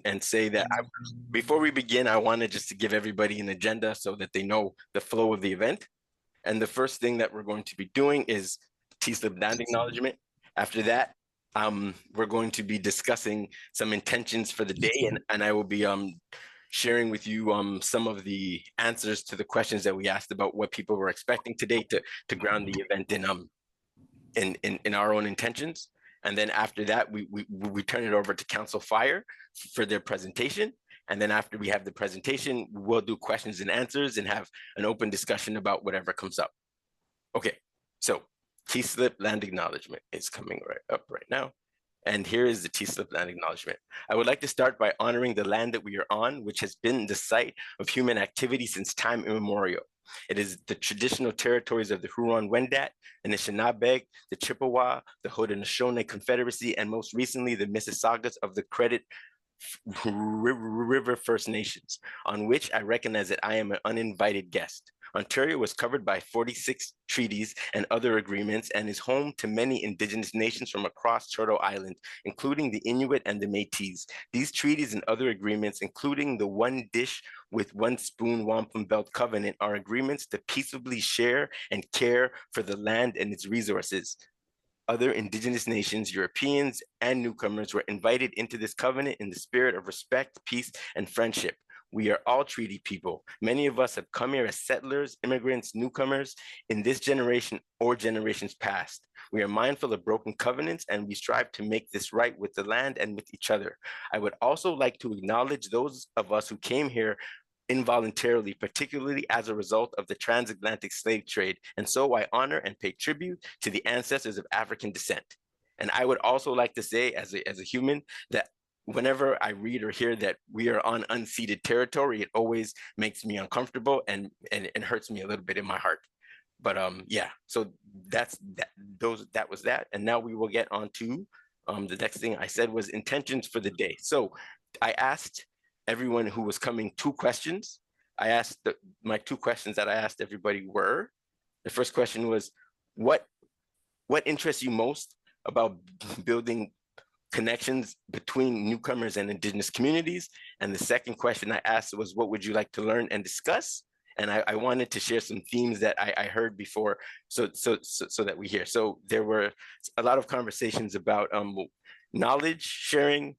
and say that before we begin, I wanted just to give everybody an agenda so that they know the flow of the event. And the first thing that we're going to be doing is TSLIP land acknowledgement. After that, we're going to be discussing some intentions for the day, and I will be sharing with you some of the answers to the questions that we asked about what people were expecting today to ground the event in our own intentions. And then after that, we turn it over to Council Fire for their presentation. And then after we have the presentation, we'll do questions and answers and have an open discussion about whatever comes up. Okay, so TSLIP land acknowledgement is coming up right now. And here is the TSLIP land acknowledgement. I would like to start by honoring the land that we are on, which has been the site of human activity since time immemorial. It is the traditional territories of the Huron-Wendat, the Anishinaabe, the Chippewa, the Haudenosaunee Confederacy, and most recently the Mississaugas of the Credit River First Nations, on which I recognize that I am an uninvited guest. Ontario was covered by 46 treaties and other agreements and is home to many Indigenous nations from across Turtle Island, including the Inuit and the Métis. These treaties and other agreements, including the One Dish with One Spoon Wampum Belt Covenant, are agreements to peaceably share and care for the land and its resources. Other Indigenous nations, Europeans, and newcomers were invited into this covenant in the spirit of respect, peace, and friendship. We are all treaty people. Many of us have come here as settlers, immigrants, newcomers in this generation or generations past. We are mindful of broken covenants and we strive to make this right with the land and with each other. I would also like to acknowledge those of us who came here involuntarily, particularly as a result of the transatlantic slave trade. And so I honor and pay tribute to the ancestors of African descent. And I would also like to say as a human that whenever I read or hear that we are on unceded territory, it always makes me uncomfortable and hurts me a little bit in my heart. But yeah, so that was that. And now we will get on to the next thing I said was intentions for the day. So I asked everyone who was coming 2 questions. My 2 questions that I asked everybody were, the first question was, what interests you most about building connections between newcomers and Indigenous communities? And the second question I asked was, what would you like to learn and discuss? And I wanted to share some themes that I heard before so that we hear. So there were a lot of conversations about knowledge sharing,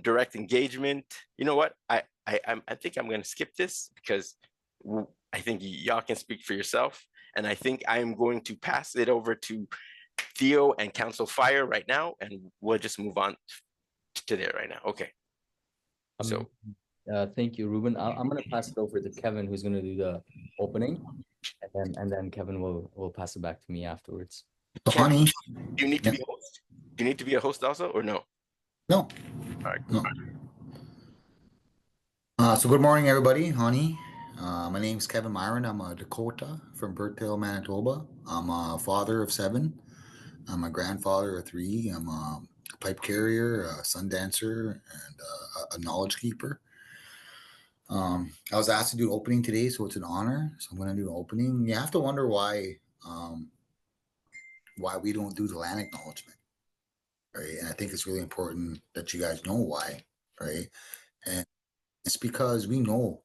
direct engagement. You know what? I think I'm going to skip this because I think y'all can speak for yourself. And I think I'm going to pass it over to Theo and Council Fire right now, and we'll just move on to there right now. Okay. So thank you, Ruben. I'm going to pass it over to Kevin, who's going to do the opening, and then Kevin will pass it back to me afterwards. Kevin, do you need to be a host? Do you need to be a host also, or no? No. All right. No. So good morning, everybody. Honey. My name is Kevin Myron. I'm a Dakota from Burtdale, Manitoba. I'm a father of 7. I'm a grandfather of 3. I'm a pipe carrier, a sun dancer, and a knowledge keeper. I was asked to do opening today, so it's an honor. So I'm going to do an opening. You have to wonder why we don't do the land acknowledgement, right? And I think it's really important that you guys know why, right? And it's because we know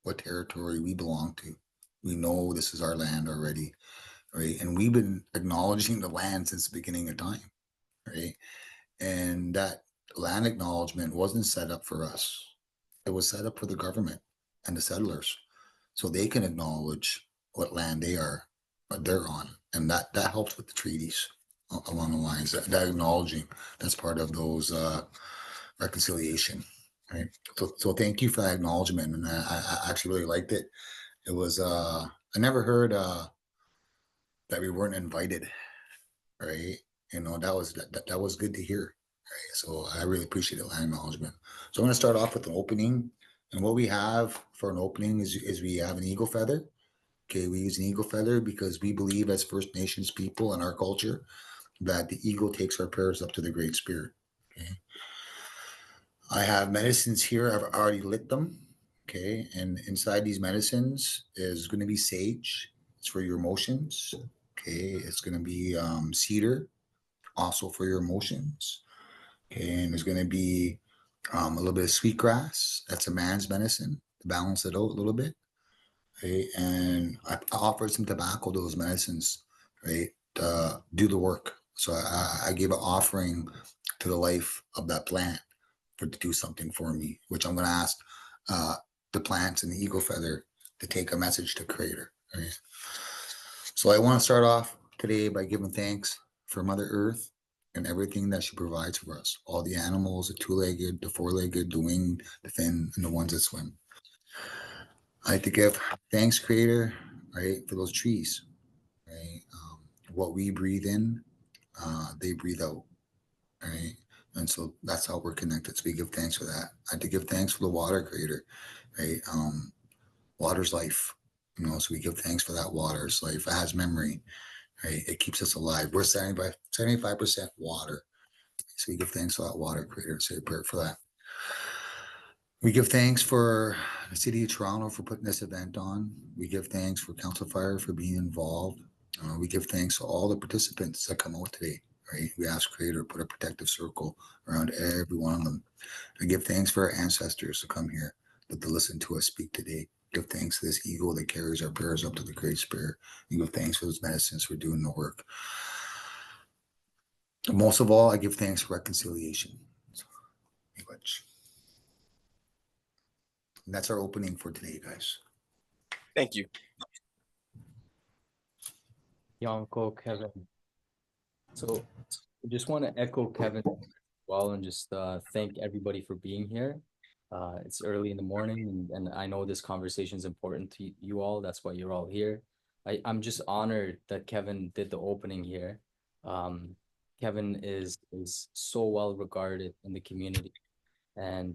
what territory we belong to. We know this is our land already, right? And we've been acknowledging the land since the beginning of time, right? And that land acknowledgement wasn't set up for us. It was set up for the government and the settlers so they can acknowledge what land they're on. And that helps with the treaties along the lines, that acknowledging, that's part of those reconciliation, right? So thank you for that acknowledgement. And I actually really liked it. It was, I never heard that we weren't invited, right? You know, that was good to hear. Right? So I really appreciate the land acknowledgement. So I'm going to start off with an opening. And what we have for an opening is we have an eagle feather. Okay, we use an eagle feather because we believe as First Nations people in our culture that the eagle takes our prayers up to the Great Spirit. Okay. I have medicines here. I've already lit them. Okay, and inside these medicines is going to be sage. It's for your emotions. Okay, it's going to be cedar, also for your emotions. Okay, and there's going to be A little bit of sweetgrass. That's a man's medicine to balance it out a little bit, right? And I offered some tobacco, those medicines, right, to do the work. So I gave an offering to the life of that plant for to do something for me, which I'm going to ask the plants and the eagle feather to take a message to Creator. Right? So I want to start off today by giving thanks for Mother Earth and everything that she provides for us. All the animals, the two-legged, the four-legged, the winged, the fin, and the ones that swim. I like to give thanks, Creator, right, for those trees, right? What we breathe in, they breathe out, right? And so that's how we're connected. So we give thanks for that. I like to give thanks for the water, Creator, right? Water's life, you know, so we give thanks for that water's life. It has memory, right? It keeps us alive. We're 75% water. So we give thanks for that water, Creator. Say a prayer for that. We give thanks for the City of Toronto for putting this event on. We give thanks for Council Fire for being involved. We give thanks to all the participants that come out today, right? We ask Creator to put a protective circle around every one of them. We give thanks for our ancestors to come here, to listen to us speak today. Give thanks to this eagle that carries our prayers up to the Great Spirit. We give thanks for those medicines for doing the work. Most of all, I give thanks for reconciliation. And that's our opening for today, guys. Thank you. Yanko, Kevin. So I just want to echo Kevin as well and just thank everybody for being here. It's early in the morning, and I know this conversation is important to you all. That's why you're all here. I'm just honored that Kevin did the opening here. Kevin is so well regarded in the community, and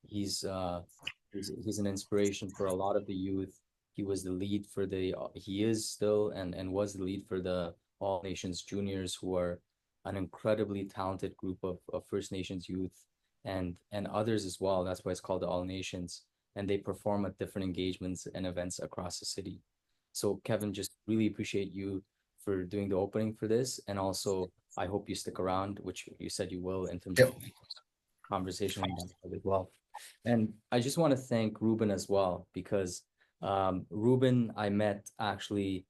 he's an inspiration for a lot of the youth. He was the lead for he is still and was the lead for the All Nations Juniors, who are an incredibly talented group of First Nations youth and others as well. That's why it's called the All Nations. And they perform at different engagements and events across the city. So Kevin, just really appreciate you for doing the opening for this. And also, I hope you stick around, which you said you will, in terms of conversation as well. And I just want to thank Ruben as well, because Ruben I met actually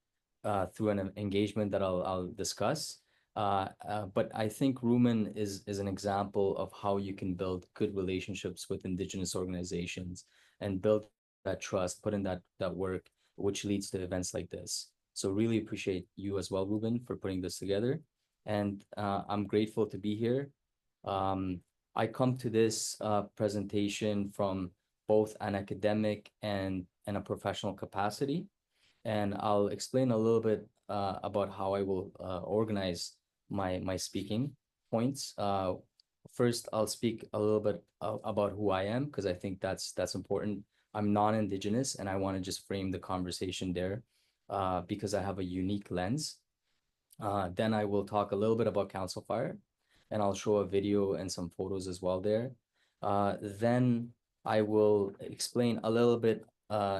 through an engagement that I'll discuss. But I think Ruben is an example of how you can build good relationships with Indigenous organizations and build that trust, put in that work, which leads to events like this. So really appreciate you as well, Ruben, for putting this together. And I'm grateful to be here. I come to this presentation from both an academic and a professional capacity. And I'll explain a little bit about how I will organize my speaking points. First, I'll speak a little bit about who I am, because I think that's important. I'm non-Indigenous, and I want to just frame the conversation there because I have a unique lens. Then I will talk a little bit about Council Fire, and I'll show a video and some photos as well there. Then I will explain a little bit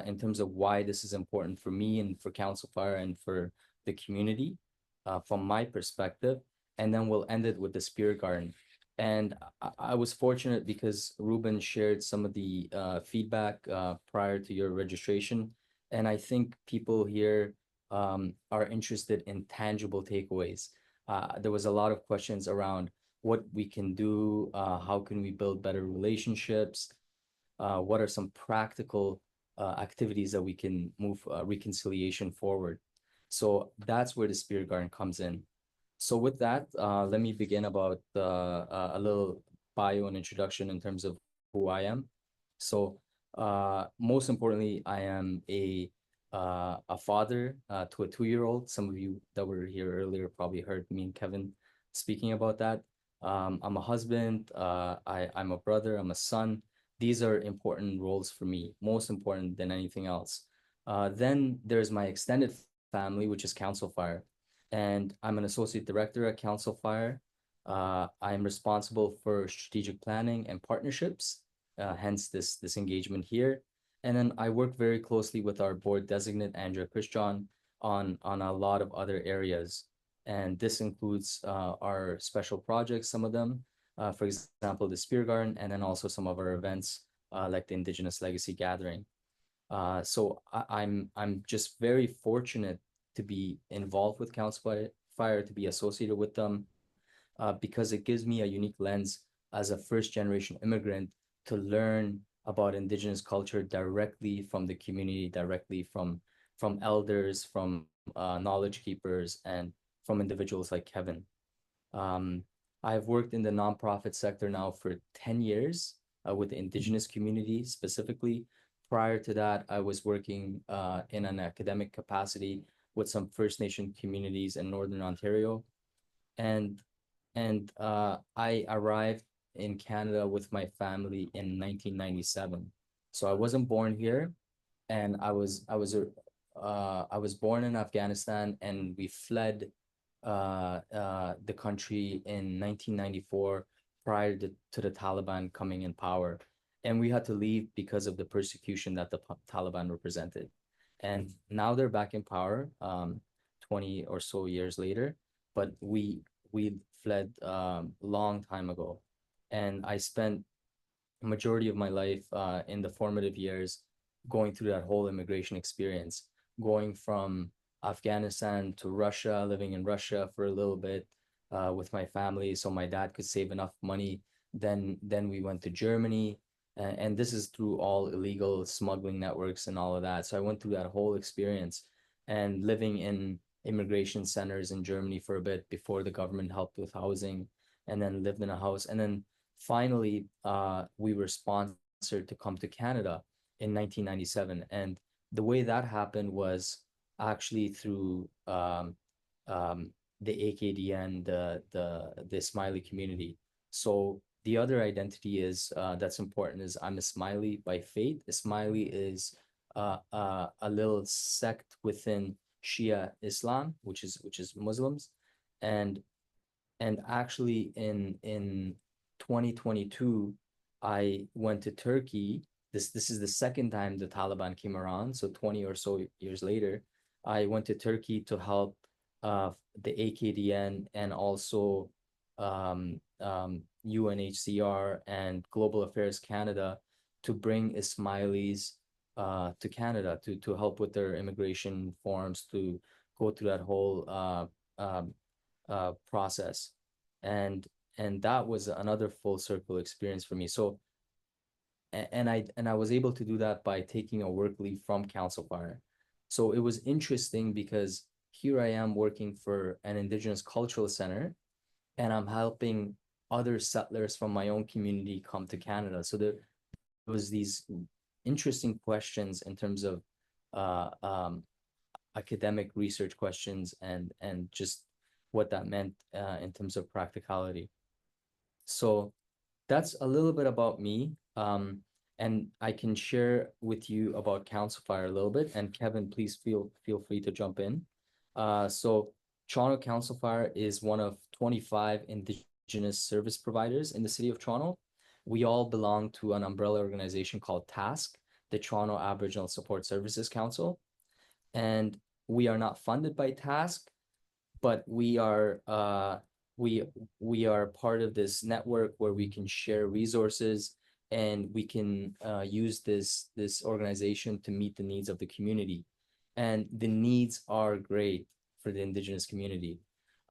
in terms of why this is important for me and for Council Fire and for the community from my perspective. And then we'll end it with the Spirit Garden. And I was fortunate because Ruben shared some of the feedback prior to your registration. And I think people here are interested in tangible takeaways. There was a lot of questions around what we can do, how can we build better relationships, what are some practical activities that we can move reconciliation forward. So that's where the Spirit Garden comes in. So with that, let me begin about a little bio and introduction in terms of who I am. So most importantly, I am a father to a 2-year-old. Some of you that were here earlier probably heard me and Kevin speaking about that. I'm a husband, I'm a brother, I'm a son. These are important roles for me, most important than anything else. Then there's my extended family, which is Council Fire. And I'm an associate director at Council Fire. I'm responsible for strategic planning and partnerships, hence this engagement here. And then I work very closely with our board designate, Andrea Christian, on a lot of other areas. And this includes our special projects, some of them, For example, the Spear Garden, and then also some of our events like the Indigenous Legacy Gathering. So I'm just very fortunate to be involved with Council Fire, to be associated with them, because it gives me a unique lens as a first generation immigrant to learn about Indigenous culture directly from the community, directly from elders, from knowledge keepers, and from individuals like Kevin. Um, I've worked in the nonprofit sector now for 10 years with the Indigenous community specifically. Prior to that, I was working in an academic capacity with some First Nation communities in Northern Ontario. And I arrived in Canada with my family in 1997. So I wasn't born here, and I was born in Afghanistan, and we fled the country in 1994 prior to the Taliban coming in power. And we had to leave because of the persecution that the Taliban represented. And now they're back in power, 20 or so years later, but we fled long time ago. And I spent majority of my life in the formative years going through that whole immigration experience, going from Afghanistan to Russia, living in Russia for a little bit with my family so my dad could save enough money. Then we went to Germany, and this is through all illegal smuggling networks and all of that. So I went through that whole experience and living in immigration centers in Germany for a bit before the government helped with housing, and then lived in a house. And then finally, we were sponsored to come to Canada in 1997. And the way that happened was actually through the AKDN, the Smiley community. So the other identity is that's important is I'm a Smiley by faith. A Smiley is a little sect within Shia Islam, which is Muslims, and actually in 2022, I went to Turkey. This is the second time the Taliban came around. So 20 or so years later, I went to Turkey to help the AKDN and also UNHCR and Global Affairs Canada to bring Ismailis to Canada to help with their immigration forms, to go through that whole process. And that was another full circle experience for me. So and I was able to do that by taking a work leave from Council Fire. So it was interesting because here I am working for an Indigenous cultural center, and I'm helping other settlers from my own community come to Canada. So there was these interesting questions in terms of uh, um, academic research questions and just what that meant in terms of practicality. So that's a little bit about me. And I can share with you about Council Fire a little bit. And Kevin, please feel free to jump in. So Toronto Council Fire is one of 25 Indigenous service providers in the city of Toronto. We all belong to an umbrella organization called TASC, the Toronto Aboriginal Support Services Council. And we are not funded by TASC, but we we are part of this network where we can share resources, and we can use this organization to meet the needs of the community. And the needs are great for the Indigenous community.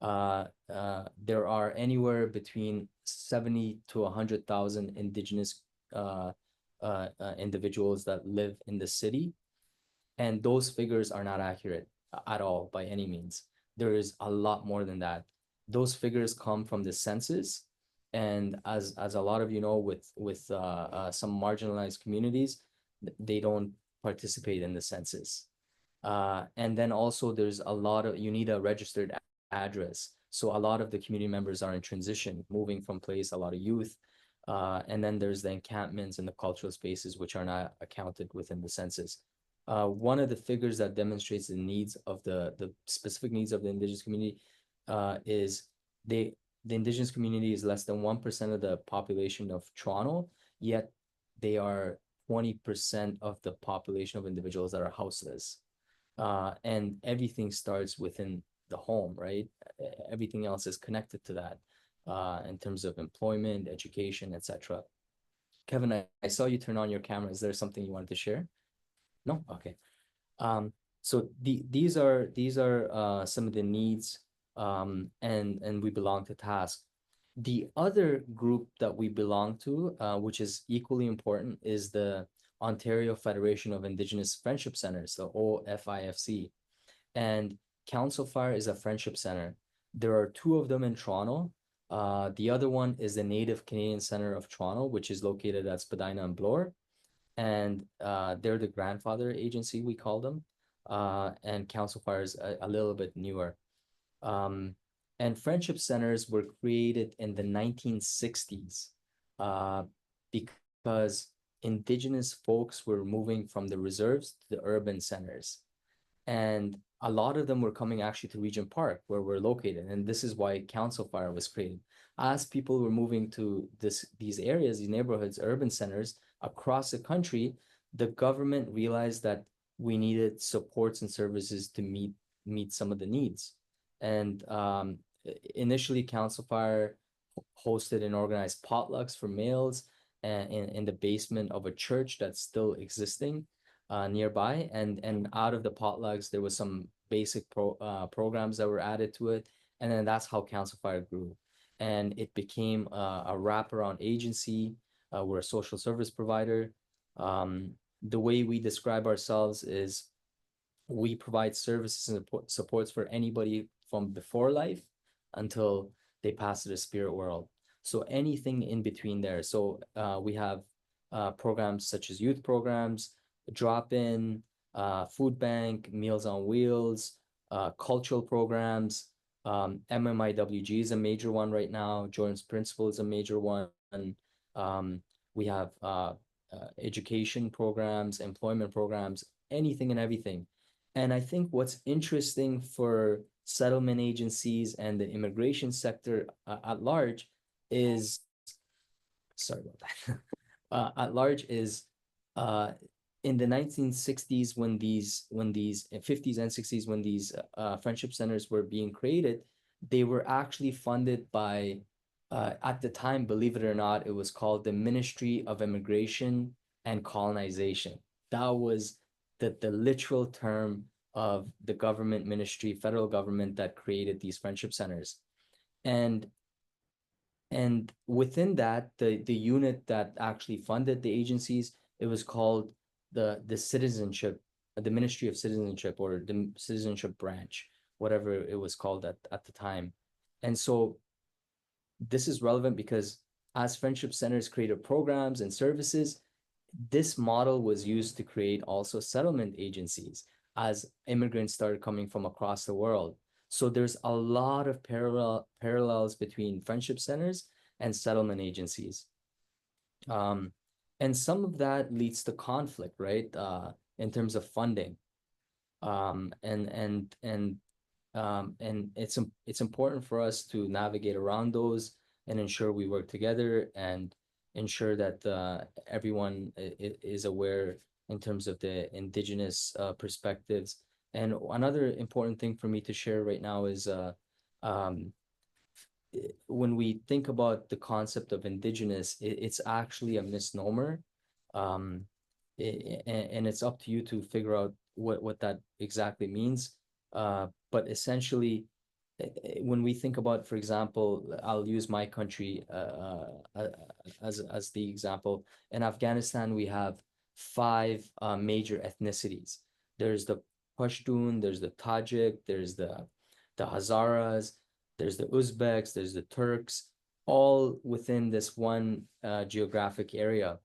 There are anywhere between 70 to 100,000 Indigenous individuals that live in the city, and those figures are not accurate at all by any means. There is a lot more than that. Those figures come from the census. And as a lot of you know, with some marginalized communities, they don't participate in the census. And then also there's a lot of, you need a registered address. So a lot of the community members are in transition, moving from place, a lot of youth. And then there's the encampments and the cultural spaces, which are not accounted within the census. One of the figures that demonstrates the needs of the specific needs of the Indigenous community is the Indigenous community is less than 1% of the population of Toronto, yet they are 20% of the population of individuals that are houseless. And everything starts within the home, right? Everything else is connected to that. in terms of employment, education, etc. Kevin, I saw you turn on your camera. Is there something you wanted to share? No? Okay. So these are some of the needs, and we belong to task. The other group that we belong to, which is equally important, is the Ontario Federation of Indigenous Friendship Centers, the OFIFC. And Council Fire is a friendship center. There are two of them in Toronto. The other one is the Native Canadian Center of Toronto, which is located at Spadina and Bloor. And they're the grandfather agency, we call them. And Council Fire is a little bit newer. And friendship centers were created in the 1960s because Indigenous folks were moving from the reserves to the urban centers. And a lot of them were coming actually to Regent Park, where we're located. And this is why Council Fire was created. As people were moving to these areas, these neighborhoods, urban centers across the country, the government realized that we needed supports and services to meet some of the needs. And initially, Council Fire hosted and organized potlucks for males in the basement of a church that's still existing nearby. And out of the potlucks, there was some basic programs that were added to it. And then that's how Council Fire grew. And it became a wraparound agency. We're a social service provider. The way we describe ourselves is we provide services and supports for anybody from before life until they pass to the spirit world. So anything in between there. So we have programs such as youth programs, drop-in, food bank, Meals on Wheels, cultural programs. MMIWG is a major one right now. Jordan's Principle is a major one. We have education programs, employment programs, anything and everything. And I think what's interesting for settlement agencies and the immigration sector at large is, sorry about that, at large is in the 1960s when these 50s and 60s when these friendship centers were being created, they were actually funded by at the time, believe it or not, it was called the Ministry of Immigration and Colonization. That was the literal term of the government ministry, federal government, that created these friendship centers. And within that, the unit that actually funded the agencies, it was called the citizenship, the Ministry of Citizenship, or the citizenship branch, whatever it was called at the time. And so this is relevant because as friendship centers created programs and services, this model was used to create also settlement agencies as immigrants started coming from across the world. So there's a lot of parallels between friendship centers and settlement agencies. And some of that leads to conflict, right? In terms of funding. And it's important for us to navigate around those and ensure we work together and ensure that everyone is aware in terms of the Indigenous perspectives. And another important thing for me to share right now is when we think about the concept of Indigenous, it's actually a misnomer. And it's up to you to figure out what that exactly means. But essentially, when we think about, for example, I'll use my country as the example. In Afghanistan, we have five major ethnicities. There's the Pashtun, there's the Tajik, there's the Hazaras, there's the Uzbeks, there's the Turks, all within this one geographic area.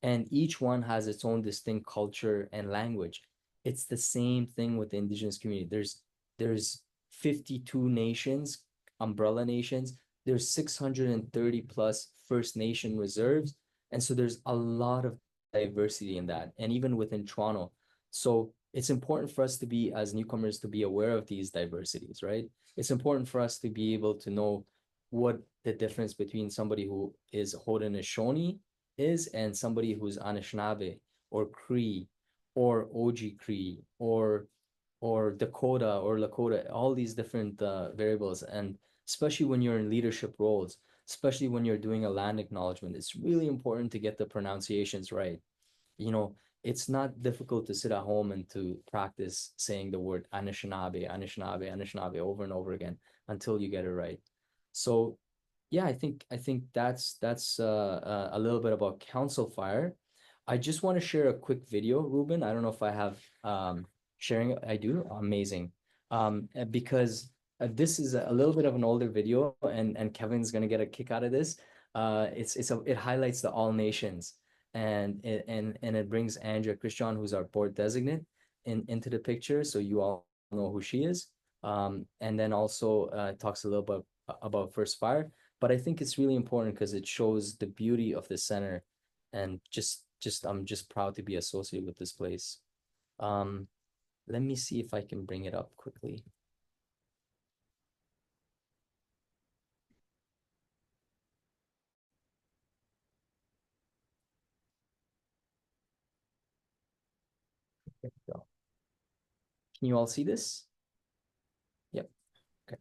And each one has its own distinct culture and language. It's the same thing with the Indigenous community. There's 52 nations, umbrella nations. There's 630 plus First Nation reserves. And so there's a lot of diversity in that, and even within Toronto. So it's important for us to be, as newcomers, to be aware of these diversities, right? It's important for us to be able to know what the difference between somebody who is Haudenosaunee is and somebody who's Anishinaabe or Cree or OG Cree or Dakota or Lakota, all these different variables. And especially when you're in leadership roles, especially when you're doing a land acknowledgement. It's really important to get the pronunciations right. You know, it's not difficult to sit at home and to practice saying the word Anishinaabe, Anishinaabe, Anishinaabe over and over again until you get it right. So yeah, I think that's a little bit about Council Fire. I just want to share a quick video, Ruben. I don't know if I have sharing it. I do. Amazing. Because this is a little bit of an older video, and Kevin's gonna get a kick out of this. It highlights the all nations, and it brings Andrea Christian, who's our board designate, into the picture, so you all know who she is. And then also talks a little bit about First Fire. But I think it's really important because it shows the beauty of the center, and just I'm just proud to be associated with this place. Let me see if I can bring it up quickly. There we go. Can you all see this? Yep. Okay.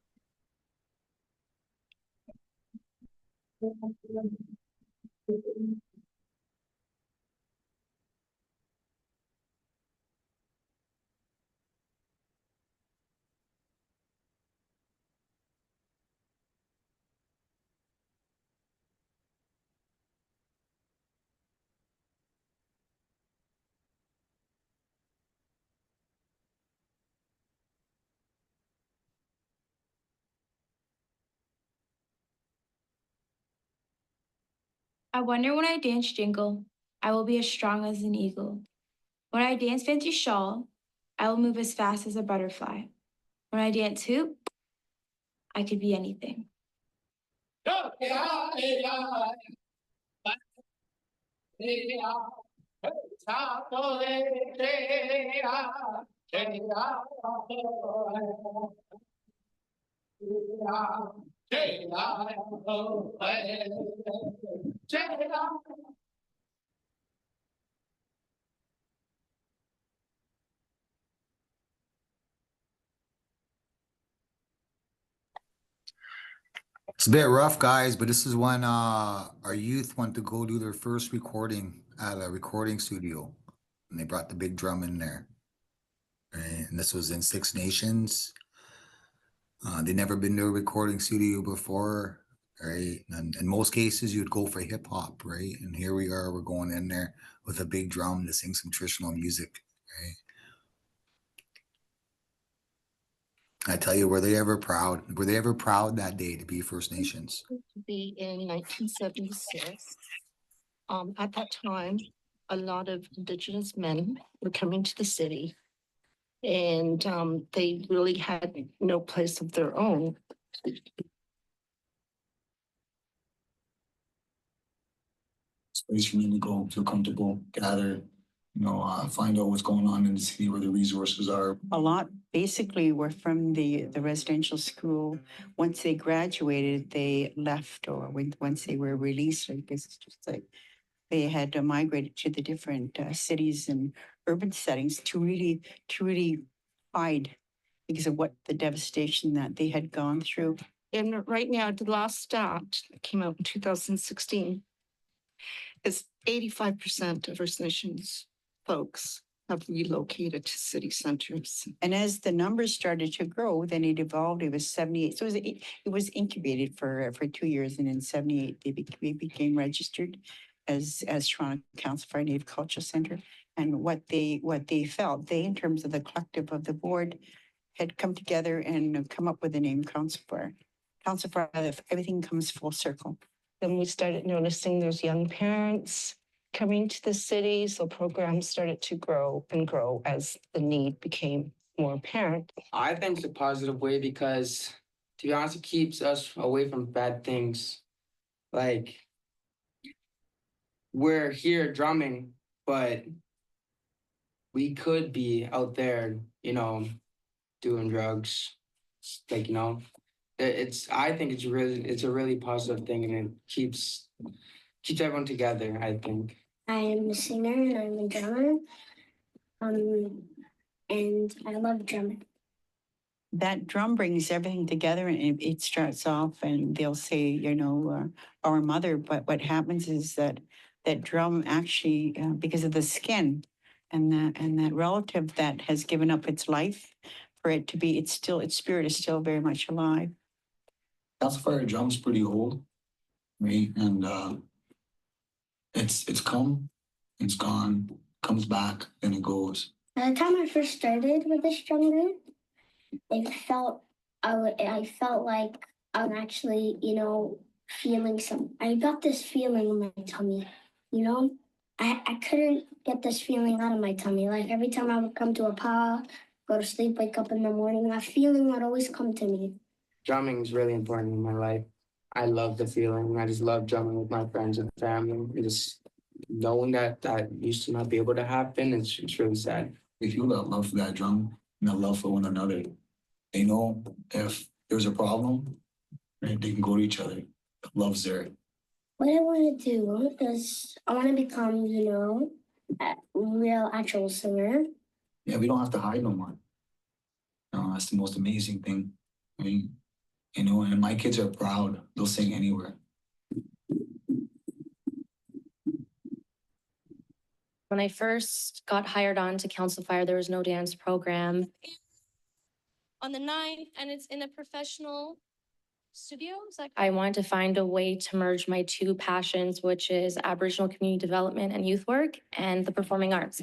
I wonder when I dance jingle, I will be as strong as an eagle. When I dance fancy shawl, I will move as fast as a butterfly. When I dance hoop, I could be anything. It's a bit rough, guys, but this is when our youth went to go do their first recording at a recording studio, and they brought the big drum in there. Right? And this was in Six Nations. They'd never been to a recording studio before, right? And in most cases, you'd go for hip hop, right? And here we are, we're going in there with a big drum to sing some traditional music, right? I tell you, were they ever proud? Were they ever proud that day to be First Nations? To be in 1976. At that time, a lot of Indigenous men were coming to the city, and they really had no place of their own. Space for me to go, feel comfortable, gather, find out what's going on in the city, where the resources are. A lot basically were from the residential school. Once they graduated, they left, or once they were released, I guess it's just like they had migrated to the different cities and urban settings to really hide because of what the devastation that they had gone through. And right now, the last stat that came out in 2016 is 85% of First Nations folks have relocated to city centers. And as the numbers started to grow, then it evolved. It was 78. So it was incubated for 2 years, and in 78 they became registered as Toronto Council for Native Cultural Center. And what they felt, they in terms of the collective of the board, had come together and come up with the name Council for. Council for, everything comes full circle. Then we started noticing there's young parents coming to the city, so programs started to grow and grow as the need became more apparent. I think it's a positive way because, to be honest, it keeps us away from bad things. Like, we're here drumming, but we could be out there, doing drugs. Like, I think it's a really positive thing, and it keeps everyone together, I think. I am a singer and I'm a drummer. And I love drumming. that drum brings everything together, and it starts off and they'll say, you know, our mother, but what happens is that that drum actually, because of the skin and that relative that has given up its life for it to be, it's still, its spirit is still very much alive. Council Fire drum's pretty old, right? And it's come, it's gone, comes back, and it goes. By the time I first started with this drum group, I felt like I'm actually, you know, feeling I got this feeling in my tummy, you know? I couldn't get this feeling out of my tummy. Like every time I would come to a pause, go to sleep, wake up in the morning, that feeling would always come to me. Drumming is really important in my life. I love the feeling. I just love drumming with my friends and family. Just knowing that used to not be able to happen, it's really sad. They feel that love for that drum and that love for one another. They know if there's a problem, right, they can go to each other. Love's there. What I want to do is I want to become, you know, a real actual singer. Yeah, we don't have to hide no more. That's the most amazing thing. I mean, you know, and my kids are proud. They'll sing anywhere. When I first got hired on to Council Fire, there was no dance program. On the 9th, and it's in a professional studio. I wanted to find a way to merge my two passions, which is Aboriginal community development and youth work, and the performing arts.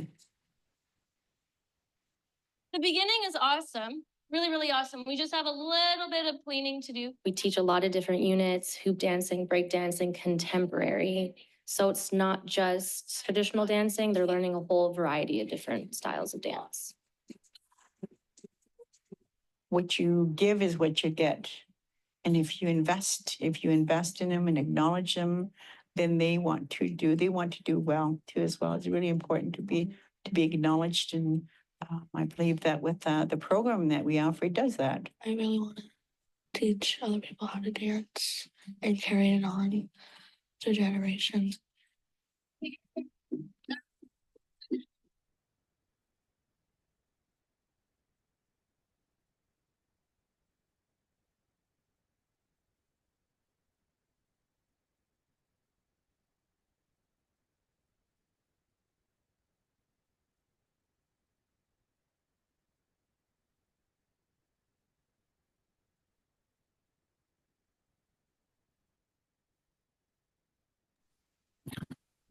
The beginning is awesome. Really, really awesome. We just have a little bit of cleaning to do. We teach a lot of different units, hoop dancing, break dancing, contemporary. So it's not just traditional dancing. They're learning a whole variety of different styles of dance. What you give is what you get. And if you invest in them and acknowledge them, then they want to do well too as well. It's really important to be acknowledged. And I believe that with the program that we offer, it does that. I really want to teach other people how to dance and carry it on to generations.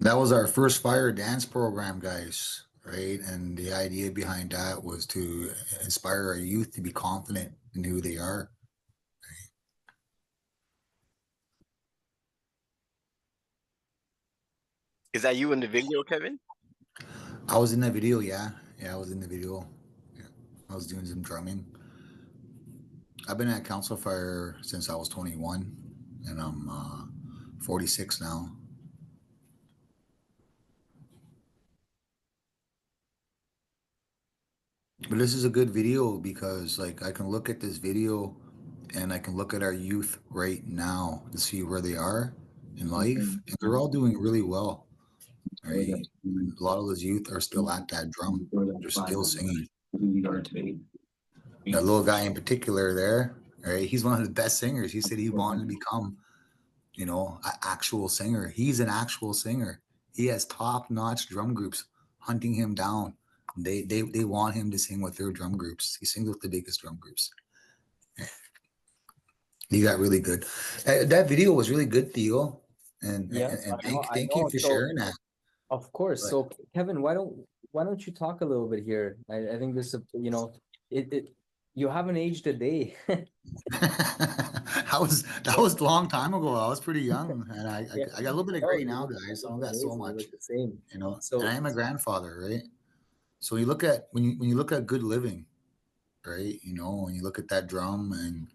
That was our first fire dance program, guys, right? And the idea behind that was to inspire our youth to be confident in who they are. Is that you in the video, Kevin? I was in the video, yeah. Yeah, I was in the video. Yeah. I was doing some drumming. I've been at Council Fire since I was 21, and I'm 46 now. But this is a good video because, like, I can look at this video and I can look at our youth right now to see where they are in life, and they're all doing really well. Right? A lot of those youth are still at that drum. They're still singing. That little guy in particular there, right? He's one of the best singers. He said he wanted to become, you know, an actual singer. He's an actual singer. He has top-notch drum groups hunting him down. They want him to sing with their drum groups. He sings with the biggest drum groups. He got really good. That video was really good, Theo. And thank you for sharing that. Of course. But, so Kevin, why don't you talk a little bit here? I think this, you know, you haven't aged a day. that was a long time ago. I was pretty young, and I got a little bit of gray now, guys. I don't got so much. The same. You know, so and I am a grandfather, right? So you look at when you look at good living, right? You know, when you look at that drum and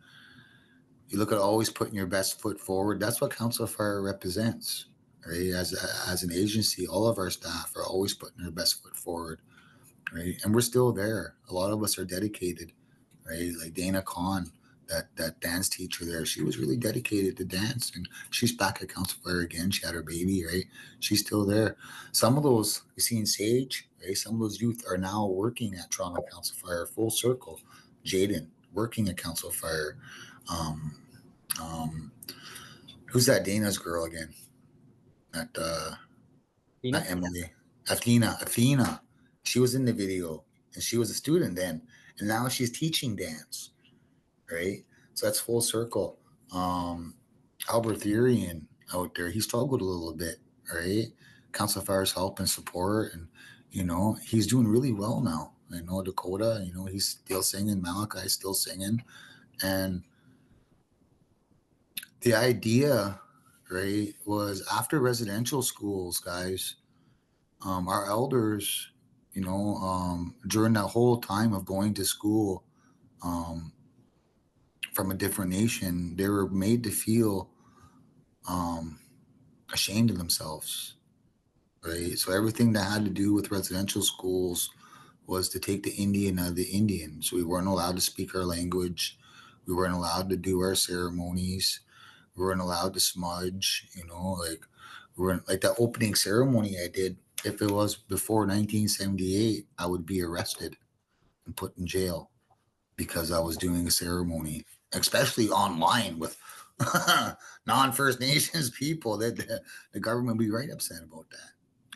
you look at always putting your best foot forward. That's what Council Fire represents. Right, as an agency, all of our staff are always putting their best foot forward, right? And we're still there. A lot of us are dedicated, right? Like Dana Kahn, that dance teacher there, she was really dedicated to dance, and she's back at Council Fire again. She had her baby, right? She's still there. Some of those you see in Sage, right? Some of those youth are now working at Toronto Council Fire full circle. Jaden, working at Council Fire. Who's that Dana's girl again? Not Tina? Emily. Athena. She was in the video, and she was a student then, and now she's teaching dance, right? So that's full circle. Alberthurian out there, he struggled a little bit, right? Council Fire's help and support, and he's doing really well now. I know Dakota, he's still singing. Malachi's still singing, and the idea, right, was after residential schools, guys, our elders, during that whole time of going to school, from a different nation, they were made to feel ashamed of themselves, right? So everything that had to do with residential schools was to take the Indian out of the Indian. So we weren't allowed to speak our language. We weren't allowed to do our ceremonies. We weren't allowed to smudge, like we weren't, like that opening ceremony I did. If it was before 1978, I would be arrested and put in jail because I was doing a ceremony, especially online with non-First Nations people. That the government would be right upset about that,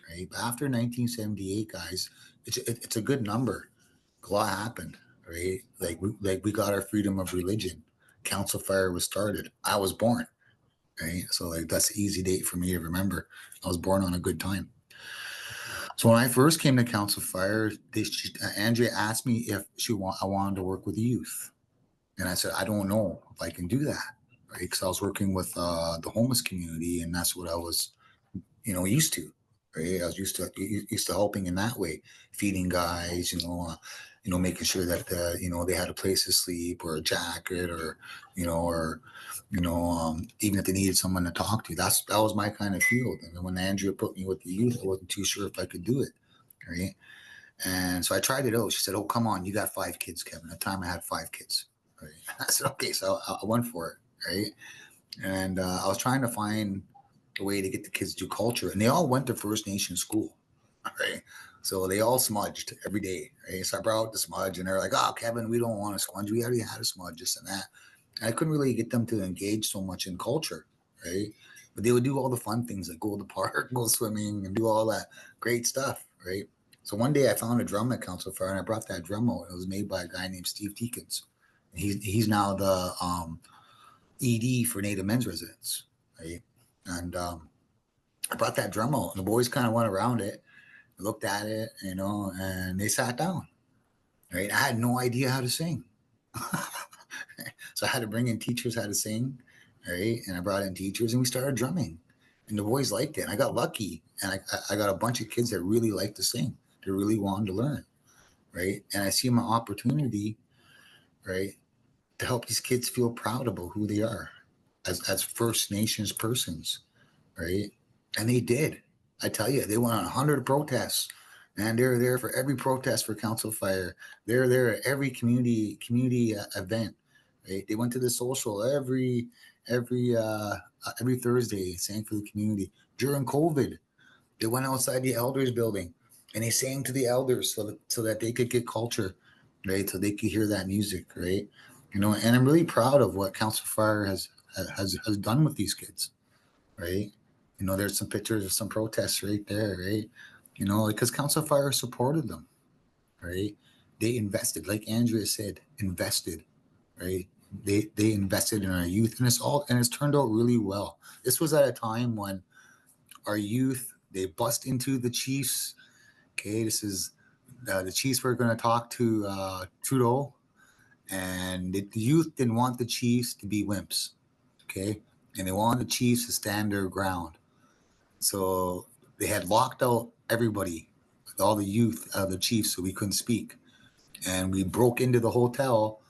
right? But after 1978, guys, it's a good number. A lot happened, right? Like we got our freedom of religion. Council Fire was started. I was born, right? So like that's an easy date for me to remember. I was born on a good time. So when I first came to Council Fire, Andrea asked me if I wanted to work with youth, and I said I don't know if I can do that, right? Because I was working with the homeless community, and that's what I was, used to, right? I was used to helping in that way, feeding guys, making sure that they had a place to sleep or a jacket or even if they needed someone to talk to. That was my kind of field. And then when Andrea put me with the youth, I wasn't too sure if I could do it, right? And so I tried it out. She said, "Oh, come on, you got 5 kids, Kevin." At the time I had 5 kids, right? I said, okay. So I went for it, right? And I was trying to find a way to get the kids to do culture, and they all went to First Nation school, right? So they all smudged every day, right? So I brought out the smudge, and they're like, "Oh, Kevin, we don't want a smudge. We already had a smudge, this and that." And I couldn't really get them to engage so much in culture, right? But they would do all the fun things like go to the park, go swimming, and do all that great stuff, right? So one day I found a drum at Council Fire, and I brought that drum out. It was made by a guy named Steve Teakins. He's now the ED for Native Men's Residents, right? And I brought that drum out, and the boys kind of went around it, looked at it, and they sat down, right? I had no idea how to sing. So I had to bring in teachers how to sing, right? And I brought in teachers, and we started drumming, and the boys liked it. And I got lucky, and I got a bunch of kids that really liked to sing. They really wanted to learn, right? And I see my opportunity, right, to help these kids feel proud about who they are as First Nations persons, right? And they did. I tell you, they went on 100 protests, and they were there for every protest for Council Fire. They're there at every community event. Right? They went to the social every Thursday, sang for the community. During COVID, they went outside the elders building, and they sang to the elders so that they could get culture, right? So they could hear that music, right? And I'm really proud of what Council Fire has done with these kids, right? There's some pictures of some protests right there, right? Because Council Fire supported them, right? They invested, like Andrea said, right? They invested in our youth, and it's turned out really well. This was at a time when our youth, they bust into the Chiefs. Okay, this is the Chiefs were going to talk to Trudeau, and the youth didn't want the Chiefs to be wimps. Okay, and they wanted the Chiefs to stand their ground. So they had locked out everybody, all the youth of the Chiefs, so we couldn't speak. And we broke into the hotel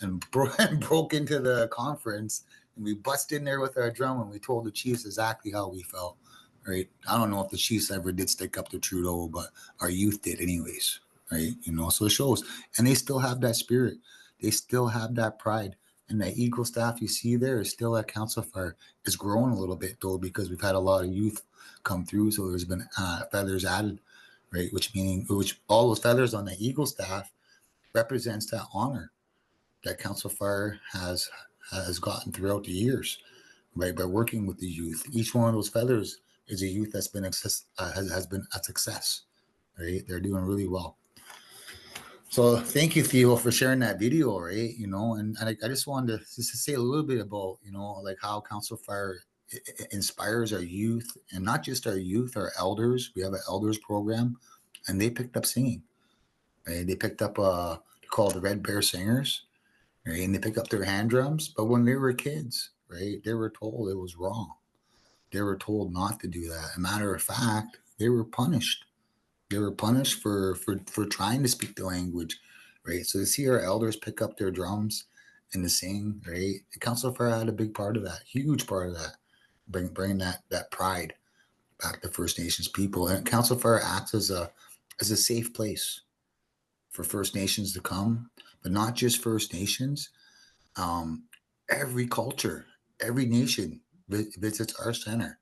and broke into the conference, and we busted in there with our drum, and we told the Chiefs exactly how we felt. Right? I don't know if the Chiefs ever did stick up to Trudeau, but our youth did anyways. Right? So it shows, and they still have that spirit. They still have that pride. And that Eagle staff you see there is still at Council Fire. It's grown a little bit though, because we've had a lot of youth come through, so there's been feathers added, right? Which all those feathers on the Eagle staff represents that honor, that Council Fire has gotten throughout the years, right? By working with the youth, each one of those feathers is a youth that's been has been a success, right? They're doing really well. So thank you, Theo, for sharing that video, right? And I just wanted to say a little bit about, like how Council Fire inspires our youth, and not just our youth, our elders. We have an elders program, and they picked up singing, right? They picked up they're called the Red Bear Singers, right? And they picked up their hand drums. But when they were kids, right, they were told it was wrong. They were told not to do that. As a matter of fact, they were punished. They were punished for trying to speak the language, right? So to see our elders pick up their drums and to sing, right? And Council Fire had a big part of that, huge part of that, bringing that pride back to First Nations people. And Council Fire acts as a safe place for First Nations to come, but not just First Nations. Um, every culture, every nation visits our center,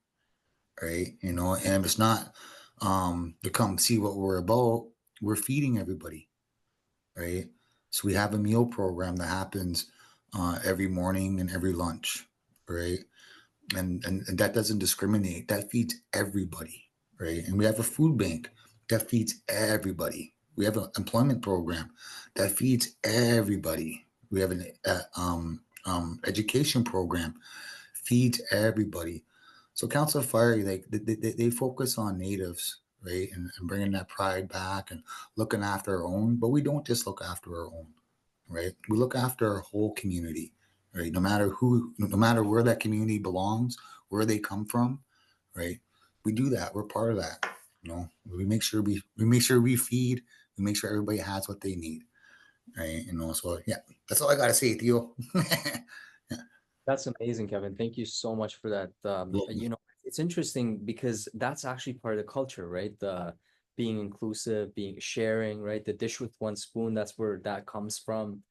right? And if it's not to come see what we're about, we're feeding everybody, right? So we have a meal program that happens every morning and every lunch, right? And that doesn't discriminate. That feeds everybody, right? And we have a food bank that feeds everybody. We have an employment program that feeds everybody. We have an education program feeds everybody. So Council Fire, like they focus on natives, right, and bringing that pride back and looking after our own. But we don't just look after our own, right? We look after our whole community, right? No matter where that community belongs, where they come from, right? We do that. We're part of that. We make sure we feed. We make sure everybody has what they need, right? So yeah, that's all I gotta say, Theo. That's amazing, Kevin. Thank you so much for that. It's interesting because that's actually part of the culture, right? The being inclusive, being sharing, right? The dish with one spoon, that's where that comes from.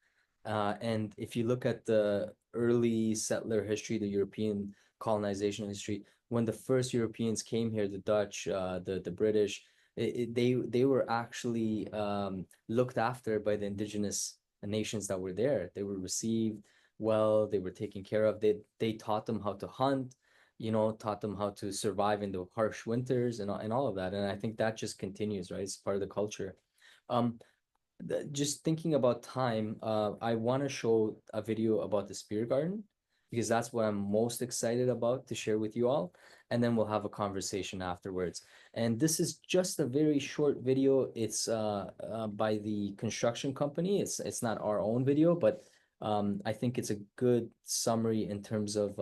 And if you look at the early settler history, the European colonization history, when the first Europeans came here, the Dutch, the British, they were actually looked after by the indigenous nations that were there. They were received well, they were taken care of. They taught them how to hunt, taught them how to survive in the harsh winters and all of that. And I think that just continues, right? It's part of the culture. Um, just thinking about time, I want to show a video about the Spirit Garden because that's what I'm most excited about to share with you all. And then we'll have a conversation afterwards. And this is just a very short video. It's by the construction company. It's not our own video, but I think it's a good summary in terms of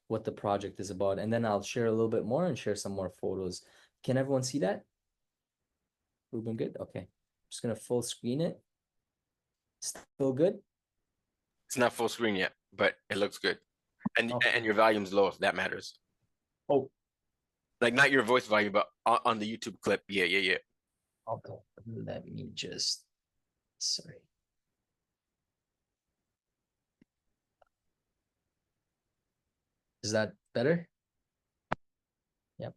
what the project is about. And then I'll share a little bit more and share some more photos. Can everyone see that? Ruben, good? Okay. Just gonna full screen it. Still good? It's not full screen yet, but it looks good. And Okay. and your volume's low if that matters. Oh, Like not your voice volume, but on the YouTube clip. Yeah. okay. Let me just, sorry. Is that better? Yep.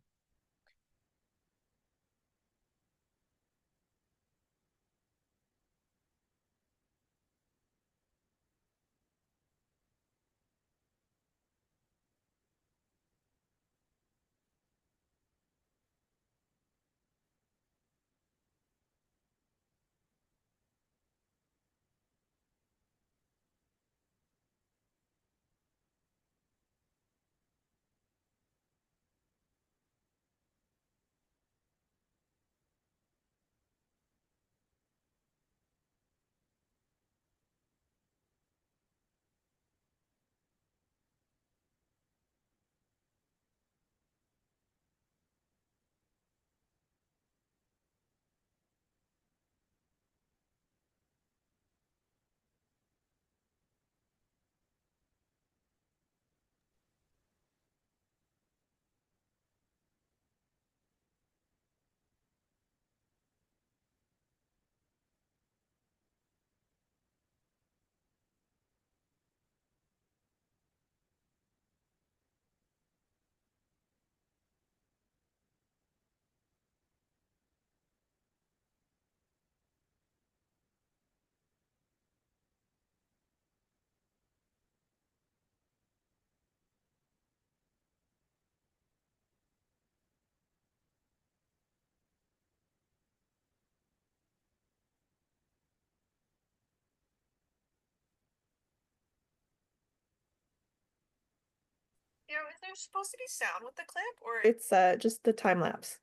is there supposed to be sound with the clip or? It's just the time lapse.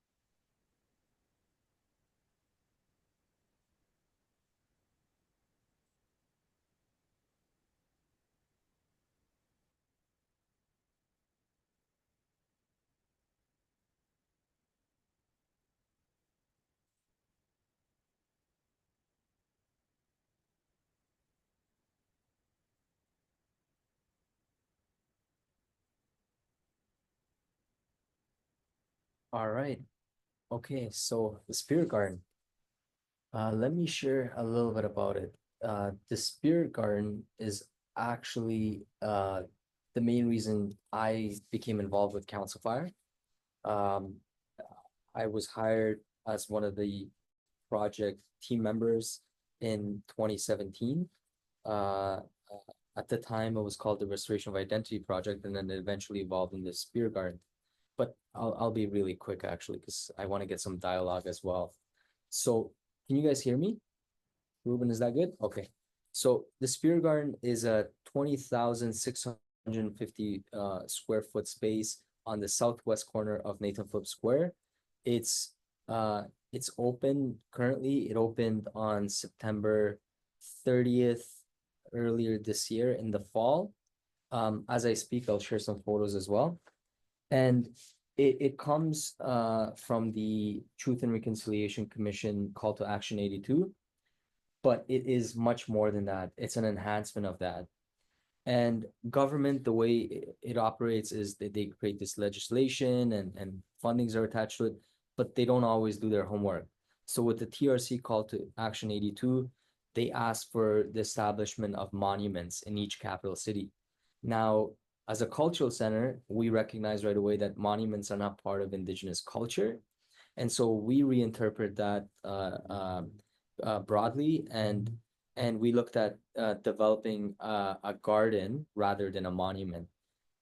All right. Okay, so the Spirit Garden. Let me share a little bit about it. The Spirit Garden is actually the main reason I became involved with Council Fire. I was hired as one of the project team members in 2017. At the time, it was called the Restoration of Identity Project, and then it eventually evolved in the Spirit Garden. But I'll be really quick actually, because I want to get some dialogue as well. So can you guys hear me? Ruben, is that good? Okay. So the Spirit Garden is a 20,650 square foot space on the southwest corner of Nathan Phillips Square. It's open currently. It opened on September 30th earlier this year in the fall. As I speak, I'll share some photos as well. And it comes from the Truth and Reconciliation Commission Call to Action 82, but it is much more than that. It's an enhancement of that. And government, the way it operates is that they create this legislation and fundings are attached to it, but they don't always do their homework. So with the TRC Call to Action 82, they ask for the establishment of monuments in each capital city. Now, as a cultural center, we recognize right away that monuments are not part of Indigenous culture. And so we reinterpret that broadly, and we looked at developing a garden rather than a monument.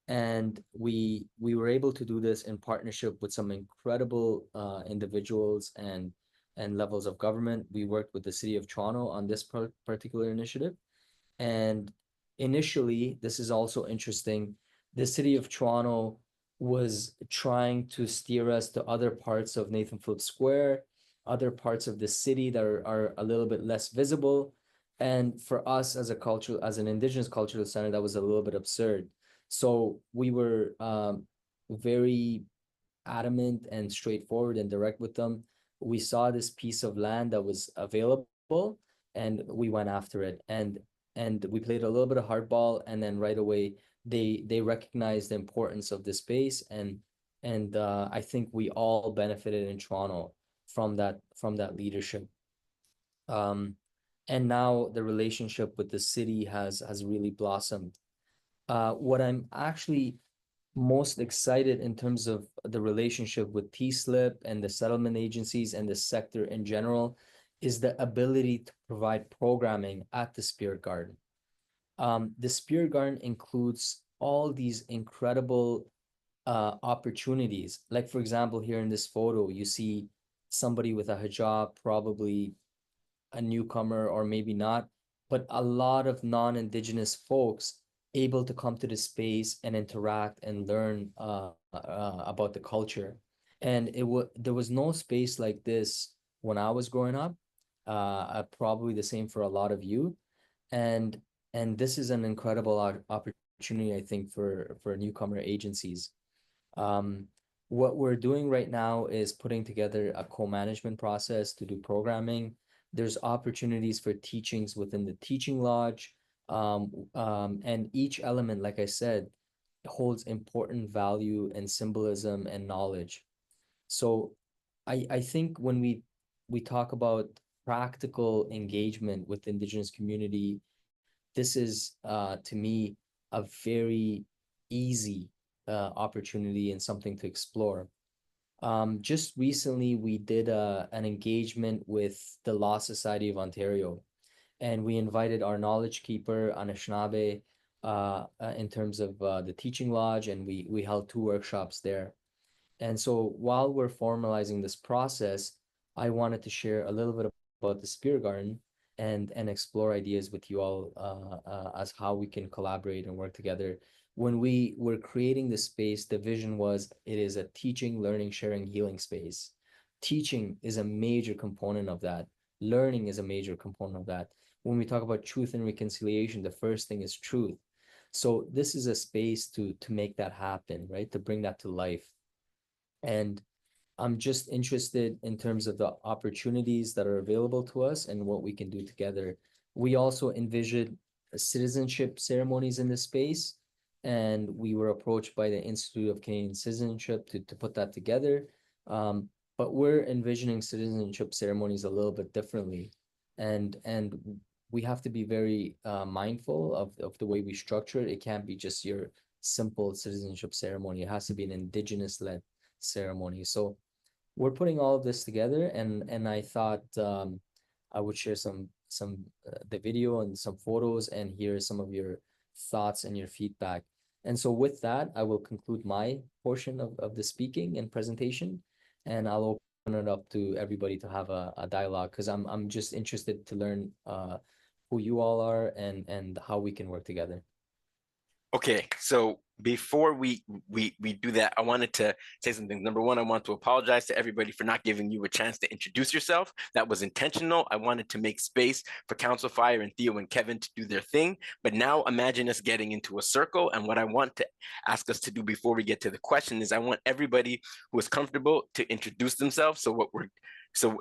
And we were able to do this in partnership with some incredible individuals and levels of government. We worked with the City of Toronto on this particular initiative. And initially, this is also interesting, the City of Toronto was trying to steer us to other parts of Nathan Phillips Square, other parts of the city that are a little bit less visible. And for us as an Indigenous cultural center, that was a little bit absurd. So we were very adamant and straightforward and direct with them. We saw this piece of land that was available and we went after it. And we played a little bit of hardball, and then right away they recognized the importance of the space, and I think we all benefited in Toronto from that leadership. And now the relationship with the city has really blossomed. What I'm actually most excited in terms of the relationship with TSLIP and the settlement agencies and the sector in general is the ability to provide programming at the Spirit Garden. The Spirit Garden includes all these incredible opportunities. Like, for example, here in this photo, you see somebody with a hijab, probably a newcomer or maybe not, but a lot of non-Indigenous folks able to come to the space and interact and learn about the culture. And there was no space like this when I was growing up. Probably the same for a lot of you. And this is an incredible opportunity, I think, for newcomer agencies. What we're doing right now is putting together a co-management process to do programming. There's opportunities for teachings within the teaching lodge. And each element, like I said, holds important value and symbolism and knowledge. So I think when we talk about practical engagement with the Indigenous community, this is to me a very easy opportunity and something to explore. Just recently, we did an engagement with the Law Society of Ontario, and we invited our knowledge keeper, Anishinaabe, in terms of the teaching lodge, and we held 2 workshops there. And so while we're formalizing this process, I wanted to share a little bit about the Spirit Garden and explore ideas with you all as how we can collaborate and work together. when we were creating the space, the vision was it is a teaching, learning, sharing, healing space. Teaching is a major component of that. Learning is a major component of that. When we talk about truth and reconciliation, the first thing is truth. So this is a space to make that happen, right? To bring that to life. And I'm just interested in terms of the opportunities that are available to us and what we can do together. We also envisioned citizenship ceremonies in this space, and we were approached by the Institute of Canadian Citizenship to put that together. But we're envisioning citizenship ceremonies a little bit differently. And we have to be very mindful of the way we structure it. It can't be just your simple citizenship ceremony. It has to be an Indigenous-led ceremony. So we're putting all of this together, and I thought I would share some the video and some photos and hear some of your thoughts and your feedback. And so with that, I will conclude my portion of the speaking and presentation, and I'll open it up to everybody to have a dialogue, because I'm just interested to learn who you all are and how we can work together. Okay, so before we do that, I wanted to say something. Number one, I want to apologize to everybody for not giving you a chance to introduce yourself. That was intentional. I wanted to make space for Council Fire and Theo and Kevin to do their thing. But now imagine us getting into a circle. And what I want to ask us to do before we get to the question is I want everybody who is comfortable to introduce themselves. So what we're so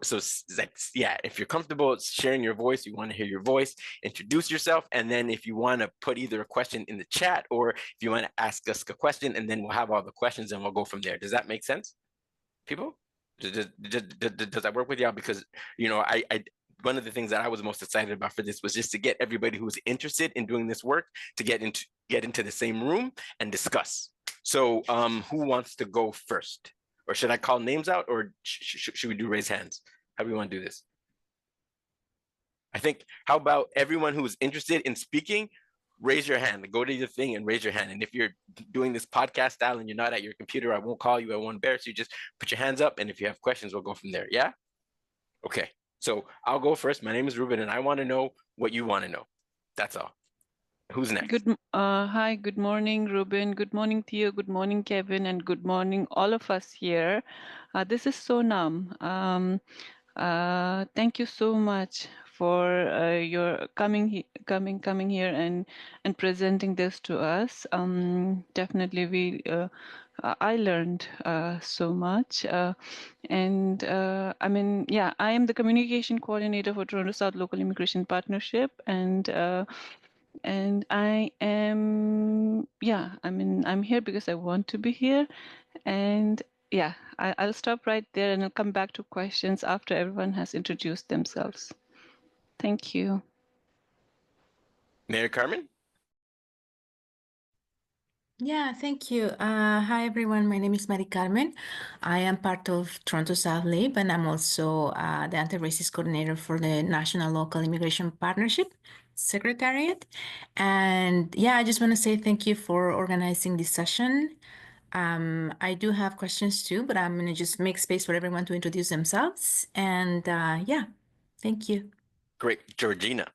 yeah, if you're comfortable sharing your voice, you want to hear your voice, introduce yourself. And then if you want to put either a question in the chat or if you want to ask us a question, and then we'll have all the questions and we'll go from there. Does that make sense, people? Does that work with y'all? Because, you know, I one of the things that I was most excited about for this was just to get everybody who's interested in doing this work to get into the same room and discuss. So who wants to go first? Or should I call names out, or should we do raise hands? How do we want to do this? I think, how about everyone who is interested in speaking, raise your hand. Go to your thing and raise your hand. And if you're doing this podcast style and you're not at your computer, I won't call you, I won't embarrass you. Just put your hands up, and if you have questions, we'll go from there. Yeah? Okay. So I'll go first. My name is Ruben, and I want to know what you want to know. That's all. Who's next? Hi, good morning, Ruben. Good morning, Theo. Good morning, Kevin, and good morning, all of us here. This is Sonam. Thank you so much for your coming here and presenting this to us. Definitely, I learned so much. And I mean, yeah, I am the communication coordinator for Toronto South Local Immigration Partnership, and I am, yeah, I mean, I'm here because I want to be here. And yeah, I'll stop right there and I'll come back to questions after everyone has introduced themselves. Thank you. Mary Carmen? Yeah, thank you. Hi, everyone. My name is Mari Carmen. I am part of Toronto South LIP, and I'm also the anti-racist coordinator for the National Local Immigration Partnership Secretariat. And yeah, I just want to say thank you for organizing this session. I do have questions too, but I'm going to just make space for everyone to introduce themselves. And yeah, thank you. Great. Georgina?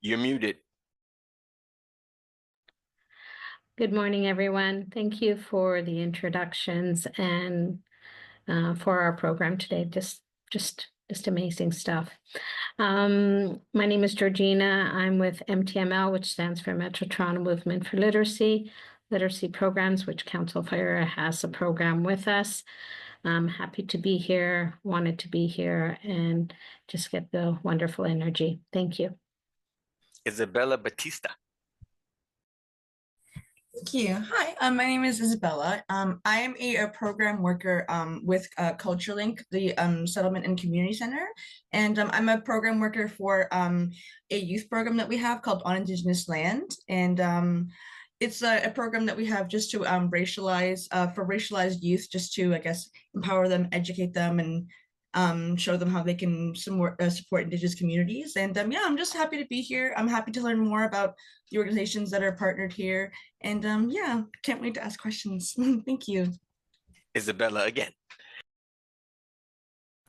You're muted. Good morning, everyone. Thank you for the introductions and for our program today. Just amazing stuff. My name is Georgina. I'm with MTML, which stands for Metro Toronto Movement for Literacy Programs, which Council Fire has a program with us. I'm happy to be here, wanted to be here, and just get the wonderful energy. Thank you. Isabella Batista. Thank you. Hi, my name is Isabella. I am a program worker with CultureLink, the Settlement and Community Center. And I'm a program worker for a youth program that we have called On Indigenous Land. And it's a program that we have just to for racialized youth, just to, I guess, empower them, educate them, and show them how they can support Indigenous communities. And yeah, I'm just happy to be here. I'm happy to learn more about the organizations that are partnered here. And yeah, can't wait to ask questions. Thank you. Isabella again.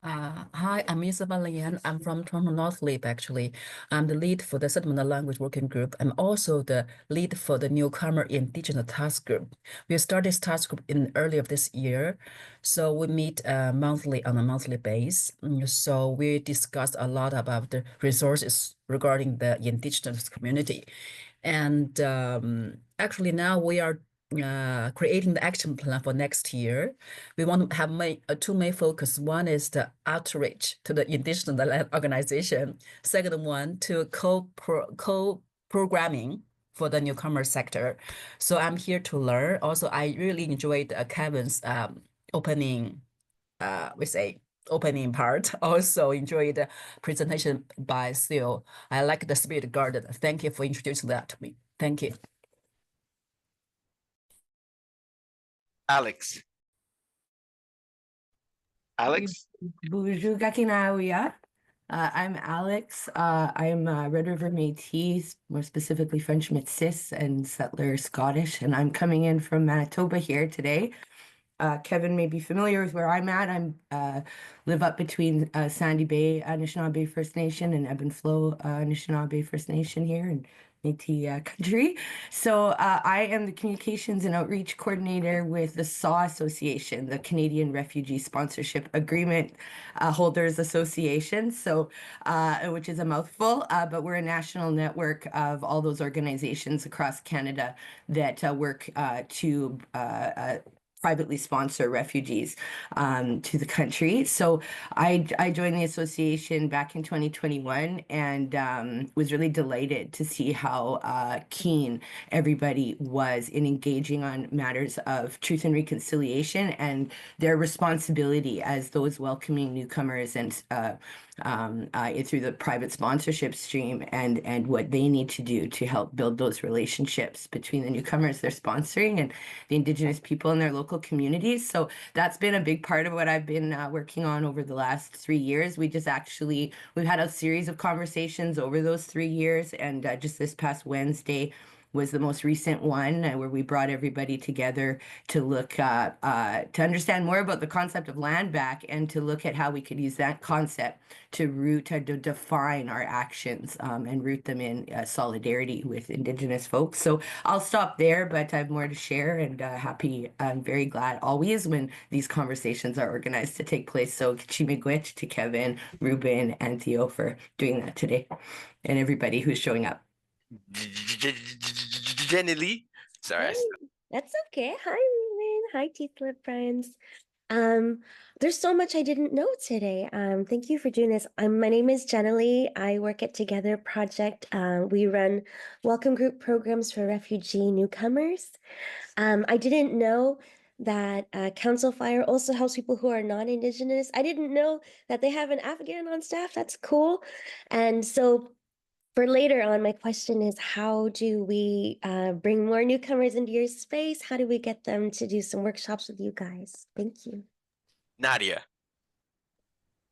Hi, I'm Isabella Yan. I'm from Toronto North Lip, actually. I'm the lead for the Settlement Language Working Group. I'm also the lead for the Newcomer Indigenous Task Group. We started this task group in early of this year. So we meet monthly on a monthly basis. So we discuss a lot about the resources regarding the Indigenous community. And actually now we are creating the action plan for next year. We want to have two main focus. One is the outreach to the Indigenous land organization. Second one, to co-programming for the newcomer sector. So I'm here to learn. Also, I really enjoyed Kevin's opening, opening part. Also enjoyed the presentation by Theo. I like the spirit garden. Thank you for introducing that to me. Thank you. Alex. Bonjour, Gakinawia. I'm Alex. I'm Red River Métis, more specifically French Métis and settler Scottish, and I'm coming in from Manitoba here today. Kevin may be familiar with where I'm at. I'm live up between Sandy Bay Anishinaabe First Nation and Ebb and Flow Anishinaabe First Nation here in Métis country. So I am the communications and outreach coordinator with the SAW Association, the Canadian Refugee Sponsorship Agreement Holders Association. So which is a mouthful, but we're a national network of all those organizations across Canada that work to privately sponsor refugees to the country. So I joined the association back in 2021 and was really delighted to see how keen everybody was in engaging on matters of truth and reconciliation and their responsibility as those welcoming newcomers and through the private sponsorship stream and what they need to do to help build those relationships between the newcomers they're sponsoring and the Indigenous people in their local communities. So that's been a big part of what I've been working on over the last 3 years. We've had a series of conversations over those 3 years, and just this past Wednesday was the most recent one where we brought everybody together to look to understand more about the concept of land back and to look at how we could use that concept to define our actions and root them in solidarity with Indigenous folks. So I'll stop there, but I have more to share and I'm very glad always when these conversations are organized to take place. So Chimigwech to Kevin, Ruben, and Theo for doing that today and everybody who's showing up. Jenny Lee. Sorry. That's okay. Hi, Ruben. Hi, TSLIP friends. There's so much I didn't know today. Thank you for doing this. My name is Jenna Lee. I work at Together Project. We run welcome group programs for refugee newcomers. I didn't know that Council Fire also helps people who are non-Indigenous. I didn't know that they have an Afghan on staff. That's cool. And so for later on, my question is, how do we bring more newcomers into your space? How do we get them to do some workshops with you guys? Thank you. Nadia.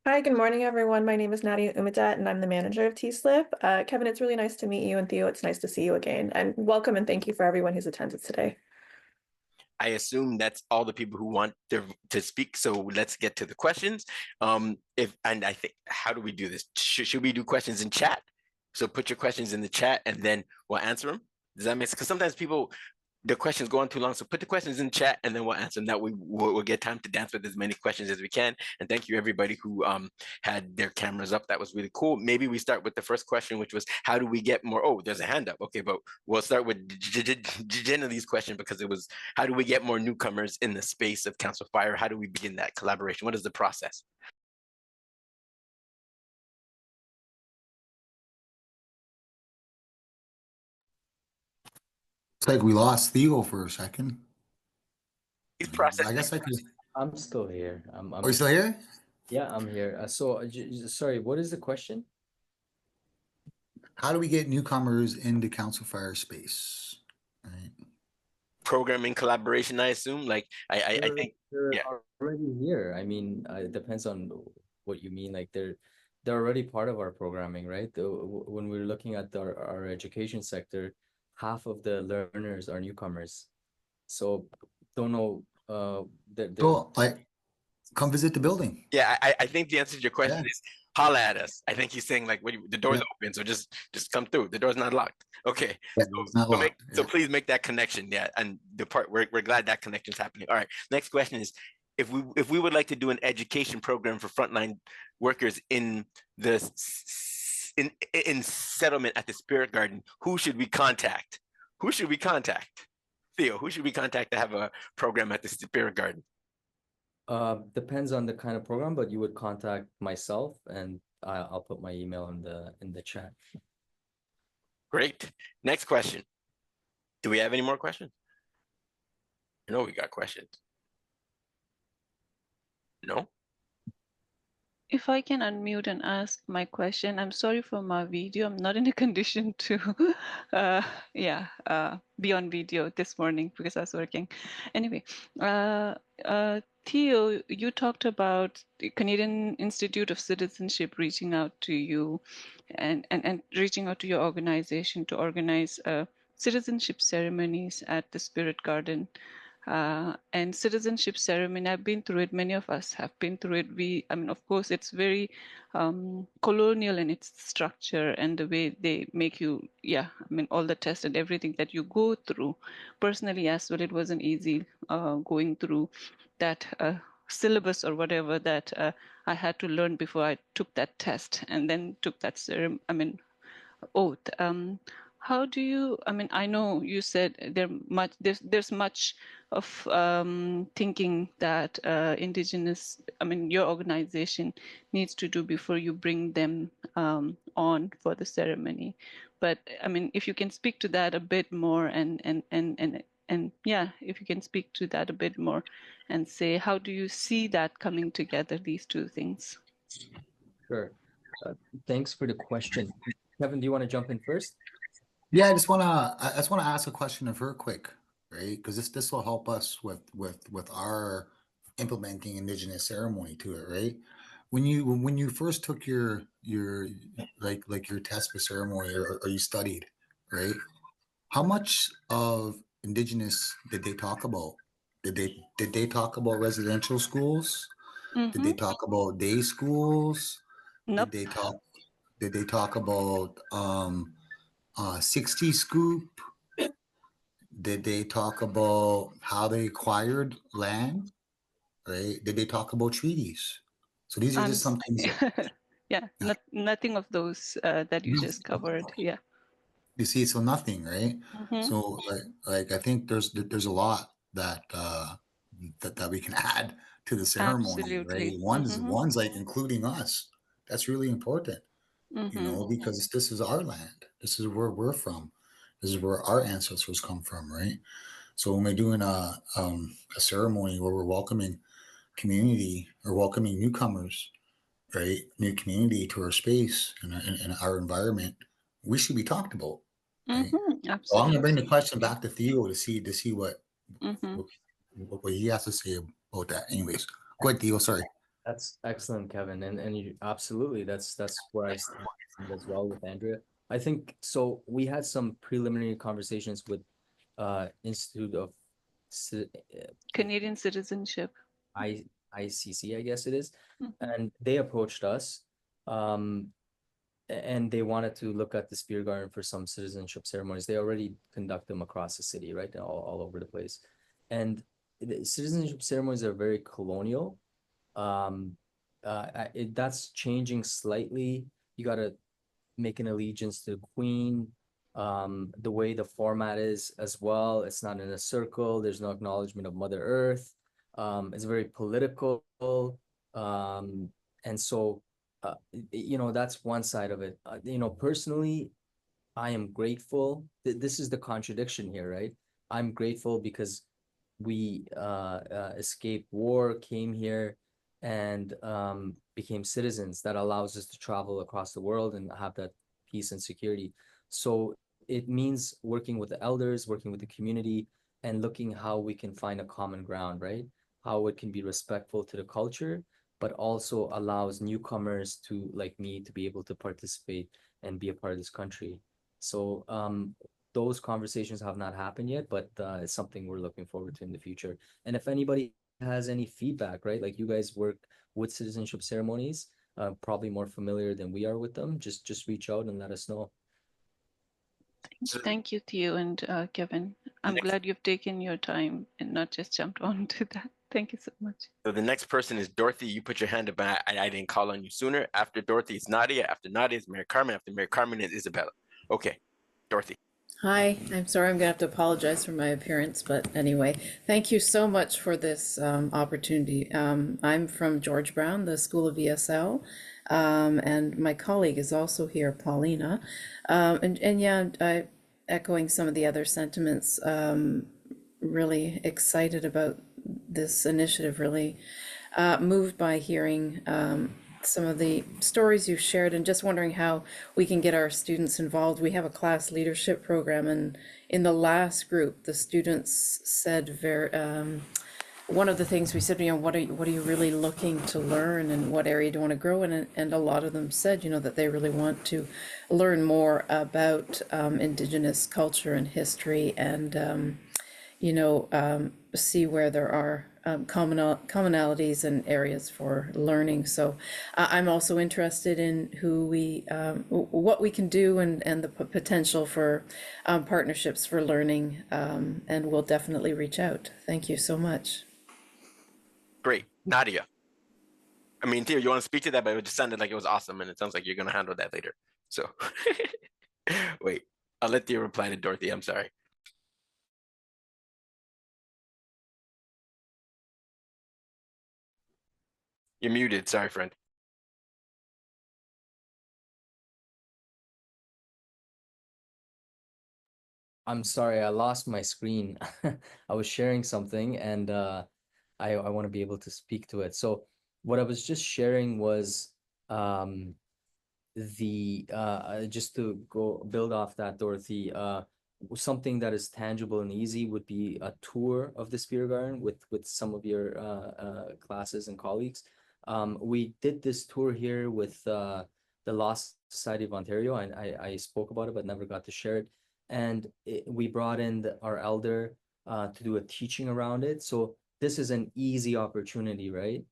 Hi, good morning, everyone. My name is Nadia Umadat, and I'm the manager of TSLIP. Kevin, it's really nice to meet you, and Theo, it's nice to see you again. And welcome and thank you for everyone who's attended today. I assume that's all the people who want to speak. So let's get to the questions. I think, how do we do this? Should we do questions in chat? So put your questions in the chat and then we'll answer them. Does that make sense? Because sometimes the questions go on too long. So put the questions in chat and then we'll answer them. That way we'll get time to dance with as many questions as we can. And thank you everybody who had their cameras up. That was really cool. Maybe we start with the first question, which was, how do we get more? Oh, there's a hand up. Okay, but we'll start with Jenny's question because it was, how do we get more newcomers in the space of Council Fire? How do we begin that collaboration? What is the process? It's like we lost Theo for a second. He's processing. I guess I could. I'm still here. Are you still here? Yeah, I'm here. Sorry, what is the question? How do we get newcomers into Council Fire space? Right. Programming collaboration, I assume. Like I think they're already here. I mean, it depends on what you mean. Like they're already part of our programming, right? When we're looking at our education sector, half of the learners are newcomers. So don't know come visit the building. Yeah, I think the answer to your question Yeah. is holla at us. I think he's saying like, the door's Yeah. open, so just come through. The door's not locked. Okay. Yeah, it's not So, locked. so please make that connection. Yeah, and the part we're glad that connection's happening. All right. Next question is, if we would like to do an education program for frontline workers in the in settlement at the Spirit Garden, who should we contact? Who should we contact? Theo, who should we contact to have a program at the Spirit Garden? Depends on the kind of program, but you would contact myself, and I'll put my email in the chat. Great. Next question. Do we have any more questions? I know we got questions. No? If I can unmute and ask my question, I'm sorry for my video. I'm not in a condition to, be on video this morning because I was working. Anyway, Theo, you talked about the Canadian Institute of Citizenship reaching out to you and reaching out to your organization to organize citizenship ceremonies at the Spirit Garden. And citizenship ceremony, I've been through it. Many of us have been through it. I mean, of course, it's very colonial in its structure and the way they make you, all the tests and everything that you go through. Personally, as well, it wasn't easy going through that syllabus or whatever that I had to learn before I took that test and then took that oath. How do you, I know you said there's much of thinking that Indigenous, your organization needs to do before you bring them on for the ceremony. But if you can speak to that a bit more if you can speak to that a bit more and say, how do you see that coming together, these two things? Sure. Thanks for the question. Kevin, do you want to jump in first? Yeah, I just wanna ask a question of her quick, right? Because this will help us with our implementing Indigenous ceremony to it, right? When you first took your like your test for ceremony or you studied, right? How much of Indigenous did they talk about? Did they talk about residential schools? Did they talk about day schools? Nope. Did they talk about 60 scoop? Did they talk about how they acquired land? Right? Did they talk about treaties? So these are just some things. Nothing of those that you just covered. Yeah. You see, so nothing, right? Mhm. So like I think there's a lot that that we can add to the ceremony, Absolutely. right? One's like including us. That's really important, you know, because this is our land. This is where we're from. This is where our ancestors come from, right? So when we're doing a ceremony where we're welcoming community or welcoming newcomers, right, new community to our space and our environment, we should be talked about, right? So I'm gonna bring the question back to Theo to see what he has to say about that. Anyways, go ahead, Theo. Sorry. That's excellent, Kevin, and you absolutely that's where I stand as well with Andrea. I think so. We had some preliminary conversations with Institute of Canadian Citizenship. ICC, I guess it is, and they approached us, and they wanted to look at the Spirit Garden for some citizenship ceremonies. They already conduct them across the city, right, all over the place, and the citizenship ceremonies are very colonial. That's changing slightly. You got to make an allegiance to the Queen. The way the format is as well, it's not in a circle. There's no acknowledgement of Mother Earth. It's very political. And so, that's one side of it. Personally, I am grateful. This is the contradiction here, right? I'm grateful because we escaped war, came here, and became citizens. That allows us to travel across the world and have that peace and security. So it means working with the elders, working with the community, and looking how we can find a common ground, right? How it can be respectful to the culture, but also allows newcomers to like me to be able to participate and be a part of this country. So those conversations have not happened yet, but it's something we're looking forward to in the future. And if anybody has any feedback, right? Like you guys work with citizenship ceremonies, probably more familiar than we are with them. Just reach out and let us know. Thank you, Theo and Kevin. I'm glad you've taken your time and not just jumped onto that. Thank you so much. So the next person is Dorothy. You put your hand up, and I didn't call on you sooner. After Dorothy is Nadia. After Nadia is Mary Carmen. After Mary Carmen is Isabella. Okay, Dorothy. Hi, I'm sorry I'm gonna have to apologize for my appearance, but anyway, thank you so much for this opportunity. I'm from George Brown, the School of ESL, and my colleague is also here, Paulina. And yeah, echoing some of the other sentiments, really excited about this initiative, really moved by hearing some of the stories you've shared and just wondering how we can get our students involved. We have a class leadership program, and in the last group, the students said one of the things we said, what are you really looking to learn and what area do you want to grow in? And a lot of them said, that they really want to learn more about Indigenous culture and history and, see where there are commonalities and areas for learning. So I'm also interested in what we can do and the potential for partnerships for learning, and we'll definitely reach out. Thank you so much. Great, Nadia. I mean, Theo, you want to speak to that, but it just sounded like it was awesome, and it sounds like you're going to handle that later. So, wait, I'll let Theo reply to Dorothy. I'm sorry. You're muted. Sorry, friend. I'm sorry, I lost my screen. I was sharing something and I want to be able to speak to it. So what I was just sharing was just to go build off that, Dorothy, something that is tangible and easy would be a tour of the Spear Garden with some of your classes and colleagues. We did this tour here with the Lost Society of Ontario, and I spoke about it but never got to share it. And we brought in our elder to do a teaching around it. So this is an easy opportunity, right?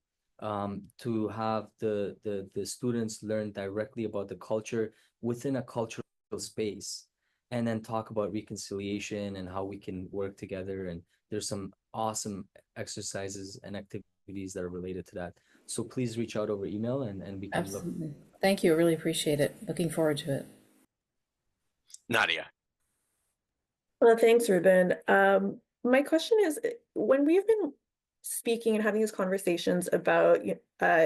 To have the students learn directly about the culture within a cultural space, and then talk about reconciliation and how we can work together. And there's some awesome exercises and activities that are related to that. So please reach out over email and we can look. Absolutely. Thank you. I really appreciate it. Looking forward to it. Nadia. Well, thanks, Ruben. My question is, when we've been speaking and having these conversations about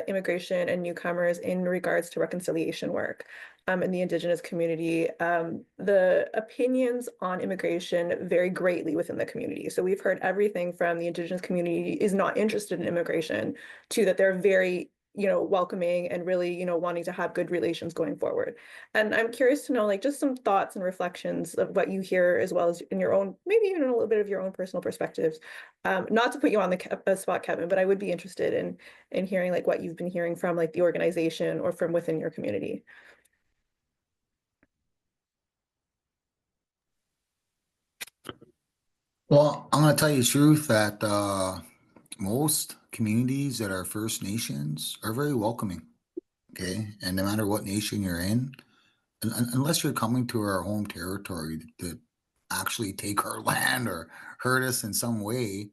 immigration and newcomers in regards to reconciliation work in the Indigenous community, the opinions on immigration vary greatly within the community. So we've heard everything from the Indigenous community is not interested in immigration to that they're very welcoming and really, wanting to have good relations going forward. And I'm curious to know, like, just some thoughts and reflections of what you hear, as well as in your own, maybe even a little bit of your own personal perspectives. Not to put you on the spot, Kevin, but I would be interested in hearing like what you've been hearing from like the organization or from within your community. Well, I'm going to tell you the truth that most communities that are First Nations are very welcoming. Okay. And no matter what nation you're in, unless you're coming to our home territory to actually take our land or hurt us in some way,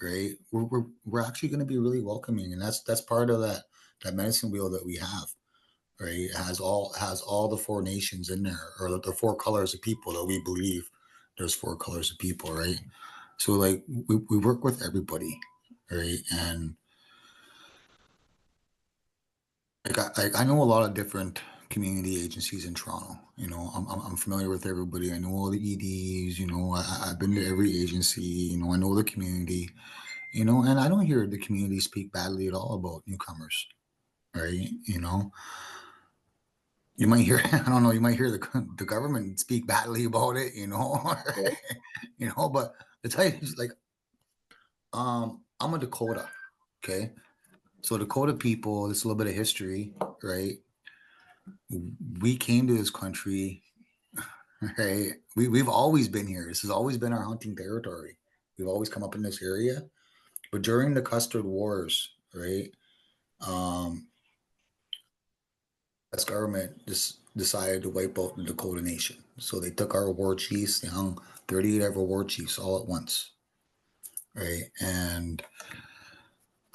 right? We're actually going to be really welcoming, and that's part of that medicine wheel that we have, right? It has all the four nations in there, or the four colors of people that we believe there's four colors of people, right? So like we work with everybody, right? And I know a lot of different community agencies in Toronto. I'm familiar with everybody. I know all the EDs. I've been to every agency. I know the community. And I don't hear the community speak badly at all about newcomers, right? You might hear, I don't know, you might hear the government speak badly about it, but the tell you, like, I'm a Dakota, okay? So Dakota people, this is a little bit of history, right? We came to this country, right? We've always been here. This has always been our hunting territory. We've always come up in this area. But during the Custard Wars, right, U.S. government just decided to wipe out the Dakota Nation. So they took our war chiefs, they hung 38 of our war chiefs all at once, right? And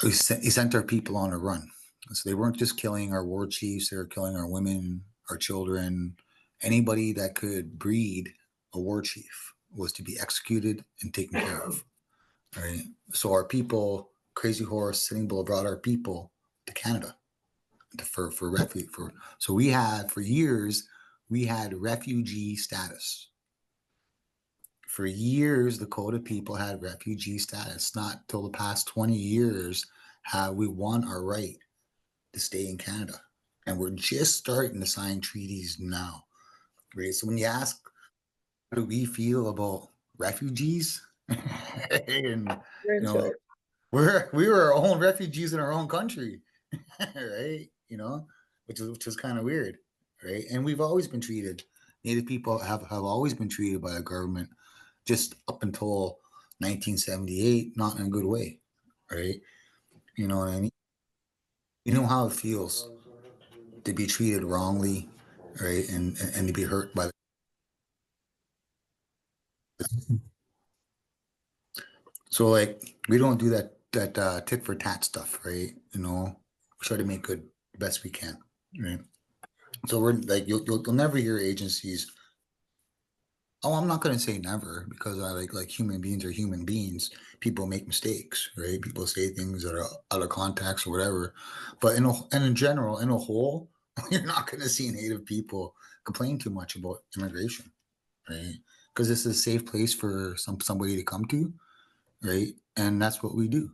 he sent our people on a run. So they weren't just killing our war chiefs, they were killing our women, our children, anybody that could breed a war chief was to be executed and taken care of, right? So our people, Crazy Horse, Sitting Bull brought our people to Canada for refuge. So we had, for years, we had refugee status. For years, the Dakota people had refugee status. Not till the past 20 years have we won our right to stay in Canada. And we're just starting to sign treaties now, right? So when you ask, how do we feel about refugees? And, you know, we were our own refugees in our own country, right? You know, which was kind of weird, right? And we've always been treated. Native people have always been treated by the government, just up until 1978, not in a good way, right? You know what I mean? You know how it feels to be treated wrongly, right? And to be hurt by so like we don't do that tit for tat stuff, right? You know, we try to make good the best we can, right? So we're like you'll never hear agencies. Oh, I'm not gonna say never because I like human beings are human beings. People make mistakes, right? People say things that are out of context or whatever. But in general, in a whole, you're not gonna see Native people complain too much about immigration, right? Because this is a safe place for somebody to come to, right? And that's what we do,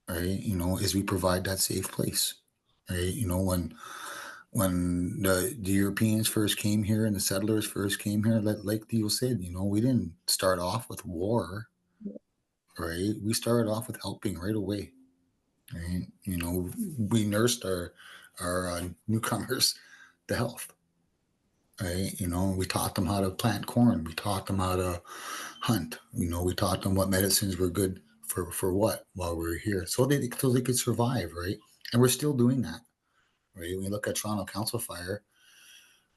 right? You know, is we provide that safe place, right? You know, when the Europeans first came here and the settlers first came here, like Theo said, you know, we didn't start off with war, right? We started off with helping right away, right? You know, we nursed our newcomers to health, right? You know, we taught them how to plant corn. We taught them how to hunt. You know, we taught them what medicines were good for what while we were here, so they could survive, right? And we're still doing that, right? When you look at Toronto Council Fire,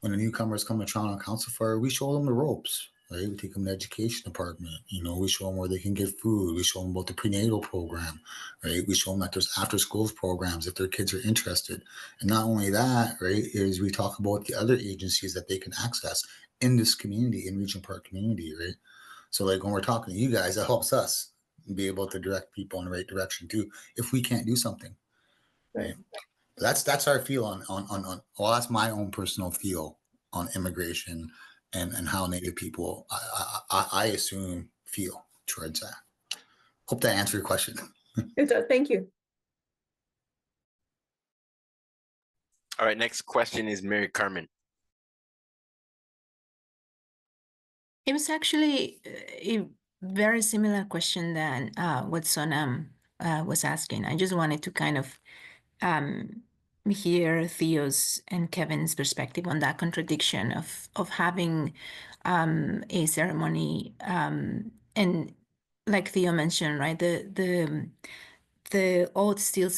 when the newcomers come to Toronto Council Fire, we show them the ropes, right? We take them to the education department. You know, we show them where they can get food. We show them about the prenatal program, right? We show them that there's after schools programs if their kids are interested. And not only that, right, is we talk about the other agencies that they can access in this community, in Regent Park community, right? So like when we're talking to you guys, that helps us be able to direct people in the right direction too, if we can't do something, right? That's our feel on well, that's my own personal feel on immigration and how Native people I assume feel towards that. Hope that answered your question. It does. Thank you. All right, next question is Mary Carmen. It was actually a very similar question than what Sonam was asking. I just wanted to kind of hear Theo's and Kevin's perspective on that contradiction of having a ceremony and like Theo mentioned, right? The oath still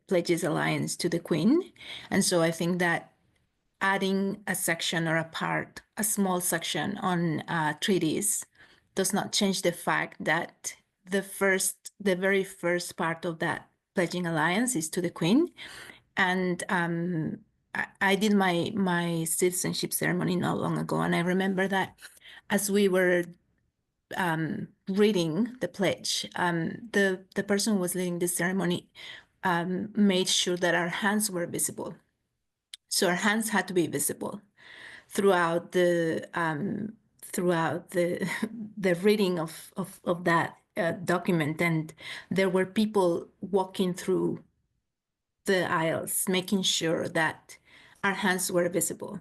pledges alliance to the Queen, and so I think that adding a section or a small section on treaties does not change the fact that the very first part of that pledging alliance is to the Queen. And I did my citizenship ceremony not long ago, and I remember that as we were reading the pledge, the person who was leading the ceremony made sure that our hands were visible. So our hands had to be visible throughout the the reading of that document, and there were people walking through the aisles, making sure that our hands were visible.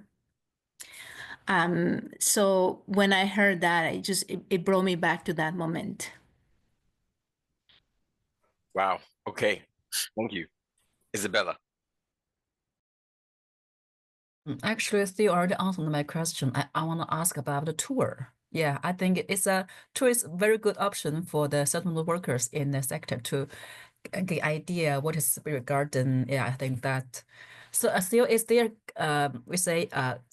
So when I heard that, it brought me back to that moment. Wow. Okay. Thank you. Isabella. Actually, Theo already answered my question. I want to ask about the tour. Yeah, I think it's a tourist very good option for the settlement workers in the sector to get idea what is spirit garden. Yeah, I think that. So still is there we say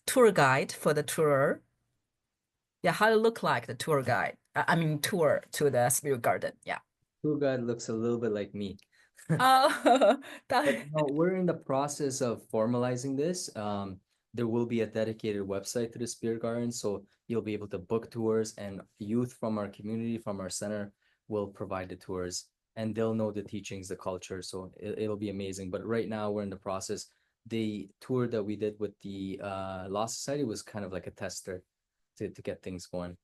tour guide for the tour? Yeah, how it look like the tour guide? I mean tour to the spirit garden. Yeah. Tour guide looks a little bit like me. Oh, But no, we're in the process of formalizing this. There will be a dedicated website to the Spirit Garden, so you'll be able to book tours, and youth from our community, from our center, will provide the tours, and they'll know the teachings, the culture. So it'll be amazing. But right now, we're in the process. The tour that we did with the Law Society was kind of like a tester to get things going.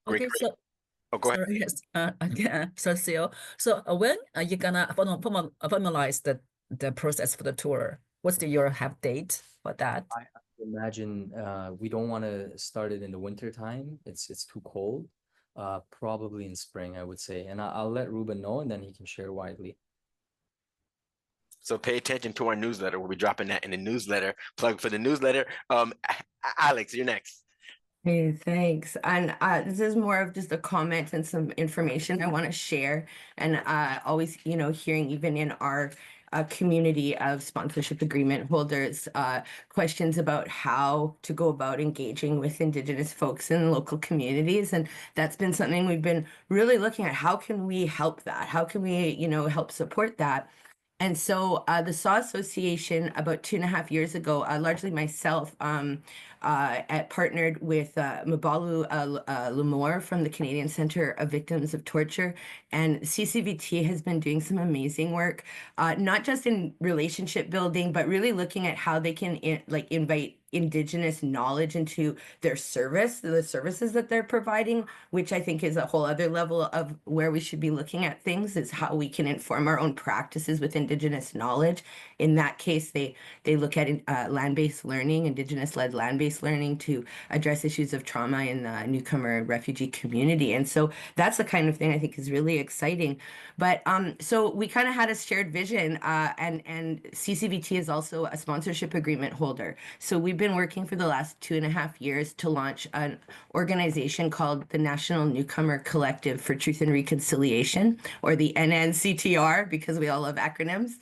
Okay, so Oh, go ahead. sorry, yes, again, so Theo, so when are you gonna formalize the process for the tour? What's your have date for that? I imagine we don't want to start it in the winter time. It's too cold. Probably in spring, I would say. And I'll let Ruben know, and then he can share widely. So pay attention to our newsletter. We'll be dropping that in the newsletter. Plug for the newsletter. Alex, you're next. Hey, thanks. And this is more of just a comment and some information I want to share. And always, you know, hearing even in our community of sponsorship agreement holders, questions about how to go about engaging with Indigenous folks in local communities. And that's been something we've been really looking at. How can we help that? How can we, you know, help support that? And so the SAW Association about 2.5 years ago, largely myself, partnered with Mabalu Lamore from the Canadian Centre of Victims of Torture. And CCVT has been doing some amazing work, not just in relationship building, but really looking at how they can invite Indigenous knowledge into their service, the services that they're providing, which I think is a whole other level of where we should be looking at things, is how we can inform our own practices with Indigenous knowledge. In that case, they look at land-based learning, Indigenous-led land-based learning to address issues of trauma in the newcomer refugee community. And so that's the kind of thing I think is really exciting. But so we kind of had a shared vision, and CCVT is also a sponsorship agreement holder. So we've been working for the last 2.5 years to launch an organization called the National Newcomer Collective for Truth and Reconciliation, or the NNCTR, because we all love acronyms.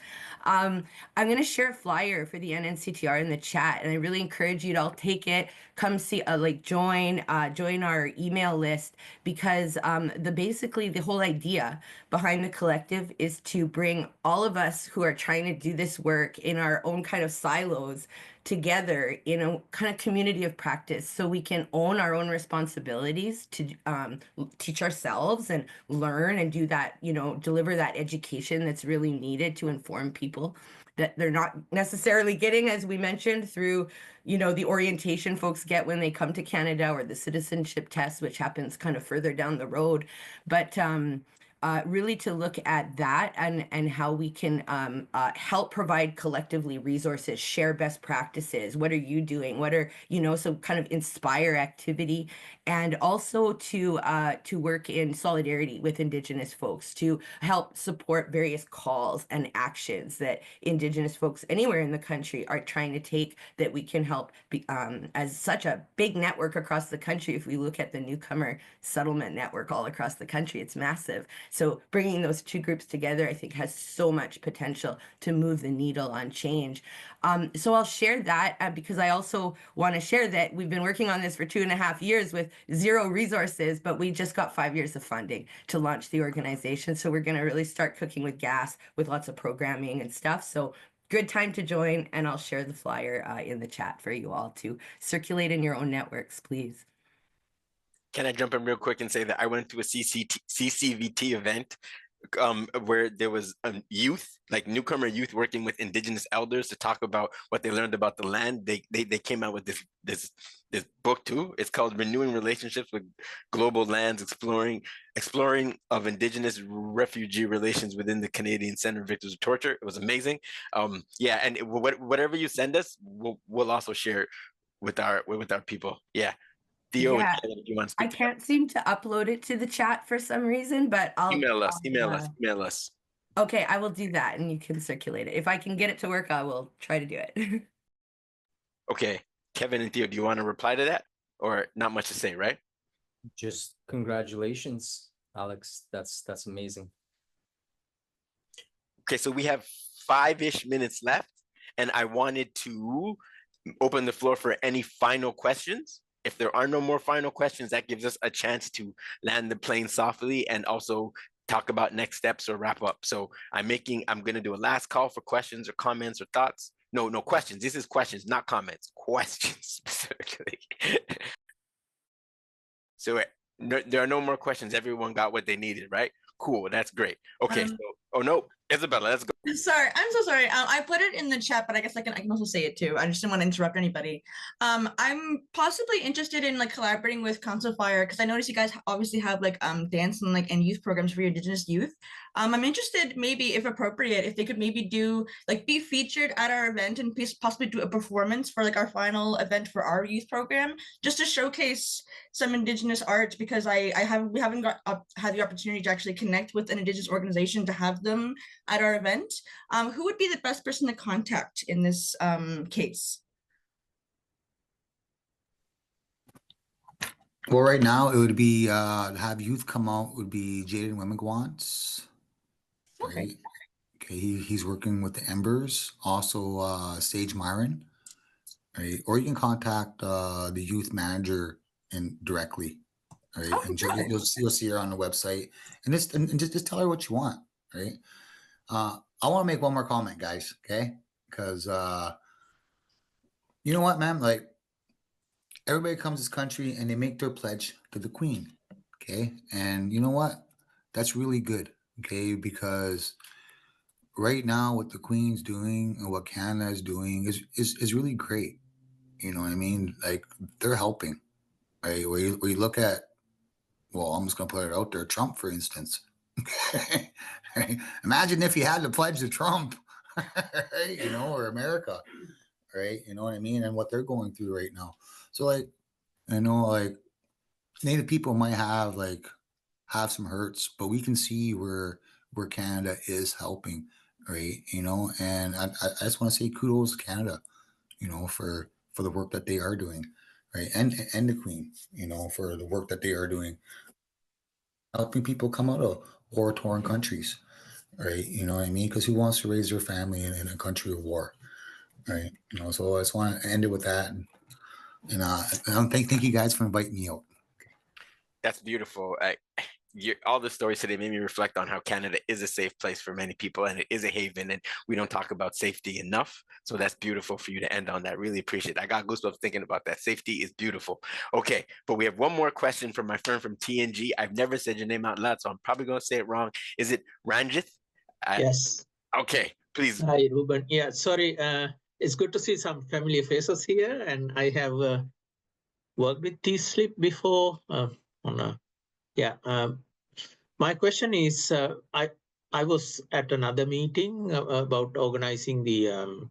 I'm going to share a flyer for the NNCTR in the chat, and I really encourage you to all take it, come see, join our email list, because basically the whole idea behind the collective is to bring all of us who are trying to do this work in our own kind of silos together in a kind of community of practice, so we can own our own responsibilities to teach ourselves and learn and do that, you know, deliver that education that's really needed to inform people that they're not necessarily getting, as we mentioned, through, you know, the orientation folks get when they come to Canada, or the citizenship test, which happens kind of further down the road. But really to look at that and how we can help provide collectively resources, share best practices. What are you doing? What are, you know, so kind of inspire activity, and also to work in solidarity with Indigenous folks, to help support various calls and actions that Indigenous folks anywhere in the country are trying to take, that we can help as such a big network across the country. If we look at the newcomer settlement network all across the country, it's massive. So bringing those two groups together, I think, has so much potential to move the needle on change. So I'll share that because I also want to share that we've been working on this for 2.5 years with zero resources, but we just got 5 years of funding to launch the organization. So we're going to really start cooking with gas, with lots of programming and stuff. So good time to join, and I'll share the flyer in the chat for you all to circulate in your own networks, please. Can I jump in real quick and say that I went to a CCVT event where there was youth, like newcomer youth, working with Indigenous elders to talk about what they learned about the land. They came out with this book too. It's called Renewing Relationships with Global Lands, Exploring of Indigenous Refugee Relations within the Canadian Centre of Victims of Torture. It was amazing. Yeah, and whatever you send us, we'll also share with our people. Yeah. Theo, Yeah, if you want to I speak can't seem to upload it to the chat for some reason, but I'll email us. Okay, I will do that, and you can circulate it. If I can get it to work, I will try to do it. Okay, Kevin and Theo, do you want to reply to that? or not much to say, right? Just congratulations, Alex. That's amazing. Okay, so we have 5-ish minutes left, and I wanted to open the floor for any final questions. If there are no more final questions, that gives us a chance to land the plane softly and also talk about next steps or wrap up. So I'm going to do a last call for questions or comments or thoughts. No questions. This is questions, not comments. Questions specifically. So there are no more questions. Everyone got what they needed, right? Cool. That's great. Okay. Oh no, Isabella, let's go. Sorry, I'm so sorry. I put it in the chat, but I guess I can also say it too. I just didn't want to interrupt anybody. I'm possibly interested in like collaborating with Council Fire because I noticed you guys obviously have like dance and youth programs for your Indigenous youth. I'm interested, maybe if appropriate, if they could maybe do like be featured at our event and possibly do a performance for like our final event for our youth program, just to showcase some Indigenous art, because we haven't had the opportunity to actually connect with an Indigenous organization to have them at our event. Who would be the best person to contact in this case? Well, right now it would be have youth come out would be Jaden Wemigwants. Okay. Right? Okay, he's working with the Embers, also Sage Myron, right? Or you can contact the youth manager directly, right? Oh, and you'll see her on the website, and just tell her what you want, right? I want to make one more comment, guys, okay? Because you know what, man? Like everybody comes to this country and they make their pledge to the Queen, okay? And you know what? That's really good, okay? Because right now what the Queen's doing and what Canada is doing is really great. You know what I mean? Like they're helping, right? Where you look at, well, I'm just gonna put it out there, Trump, for instance. Imagine if he had to pledge to Trump, right? You know, or America, right? You know what I mean? And what they're going through right now. So like, I know like Native people might have some hurts, but we can see where Canada is helping, right? You know, and I just want to say kudos to Canada, you know, for the work that they are doing, right? And the Queen, you know, for the work that they are doing, helping people come out of war-torn countries, right? You know what I mean? Because who wants to raise their family in a country of war, right? You know, so I just want to end it with that, and thank you guys for inviting me out. That's beautiful. All the stories today made me reflect on how Canada is a safe place for many people, and it is a haven, and we don't talk about safety enough. So that's beautiful for you to end on that. Really appreciate it. I got goosebumps thinking about that. Safety is beautiful. Okay, but we have one more question from my friend from TNG. I've never said your name out loud, so I'm probably going to say it wrong. Is it Ranjith? Yes. Okay, please. Hi, Ruben. Yeah, sorry. It's good to see some familiar faces here, and I have worked with TSLIP before. My question is, I was at another meeting about organizing the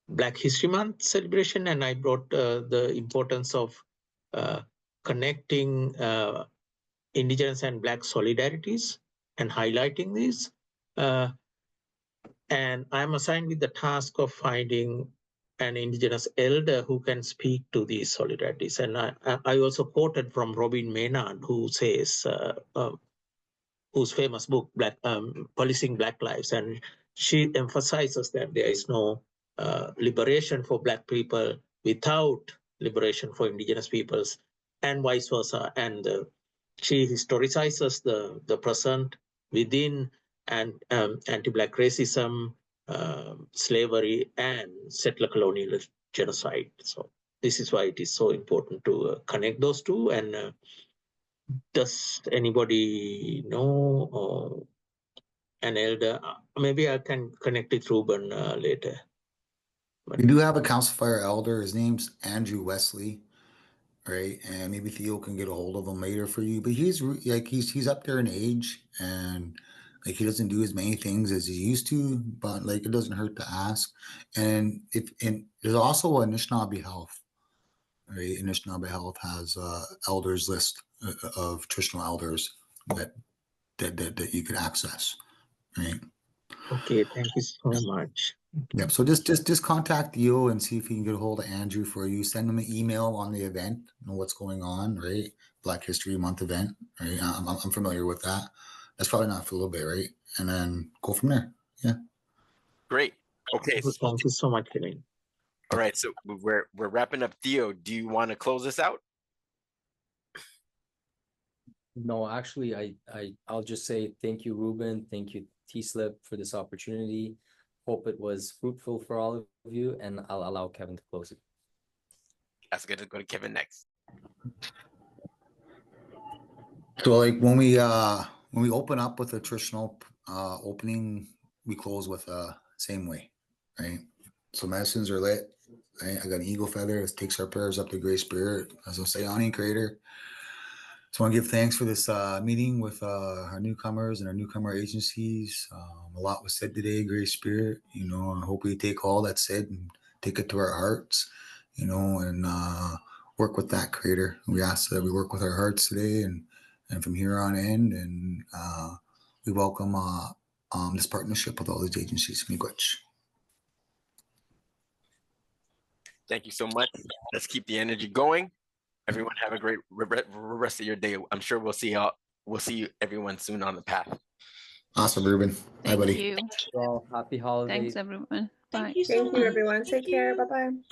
Black History Month celebration, and I brought the importance of connecting Indigenous and Black solidarities and highlighting these. And I'm assigned with the task of finding an Indigenous elder who can speak to these solidarities. And I also quoted from Robin Maynard, who says, whose famous book, Policing Black Lives. And she emphasizes that there is no liberation for Black people without liberation for Indigenous peoples, and vice versa. And she historicizes the present within anti-Black racism, slavery, and settler colonial genocide. So this is why it is so important to connect those two. And does anybody know an elder? Maybe I can connect with Ruben later. We do have a Council Fire elder. His name's Andrew Wesley, right? And maybe Theo can get a hold of him later for you. But he's up there in age, and like he doesn't do as many things as he used to. But like it doesn't hurt to ask. And there's also a Anishinaabe Health, right? Anishinaabe Health has elders list of traditional elders that you could access, right? Okay, thank you so much. Yep. So just contact Theo and see if you can get a hold of Andrew for you. Send him an email on the event, know what's going on, right? Black History Month event, right? I'm familiar with that. That's probably not for a little bit, right? And then go from there. Yeah. Great. Okay. Thank you so much, Kevin. All right. So we're wrapping up. Theo, do you want to close this out? No, actually, I'll just say thank you, Ruben. Thank you, TSLIP, for this opportunity. Hope it was fruitful for all of you, and I'll allow Kevin to close it. That's good to go to Kevin next. So like when we open up with a traditional opening, we close with same way, right? So medicines are lit. Right? I got an eagle feather. It takes our prayers up to Great Spirit, as a Sayani creator. So I want to give thanks for this meeting with our newcomers and our newcomer agencies. A lot was said today, Great Spirit. You know, I hope we take all that's said and take it to our hearts, you know, and work with that creator. We ask that we work with our hearts today and from here on in, and we welcome this partnership with all these agencies. Miigwech. Thank you so much. Let's keep the energy going. Everyone have a great rest of your day. I'm sure we'll see everyone soon on the path. Awesome, Ruben. Bye, buddy. Thank you. Well, happy holidays. Thanks, everyone. Bye. Thank you, everyone. Take care. Bye-bye.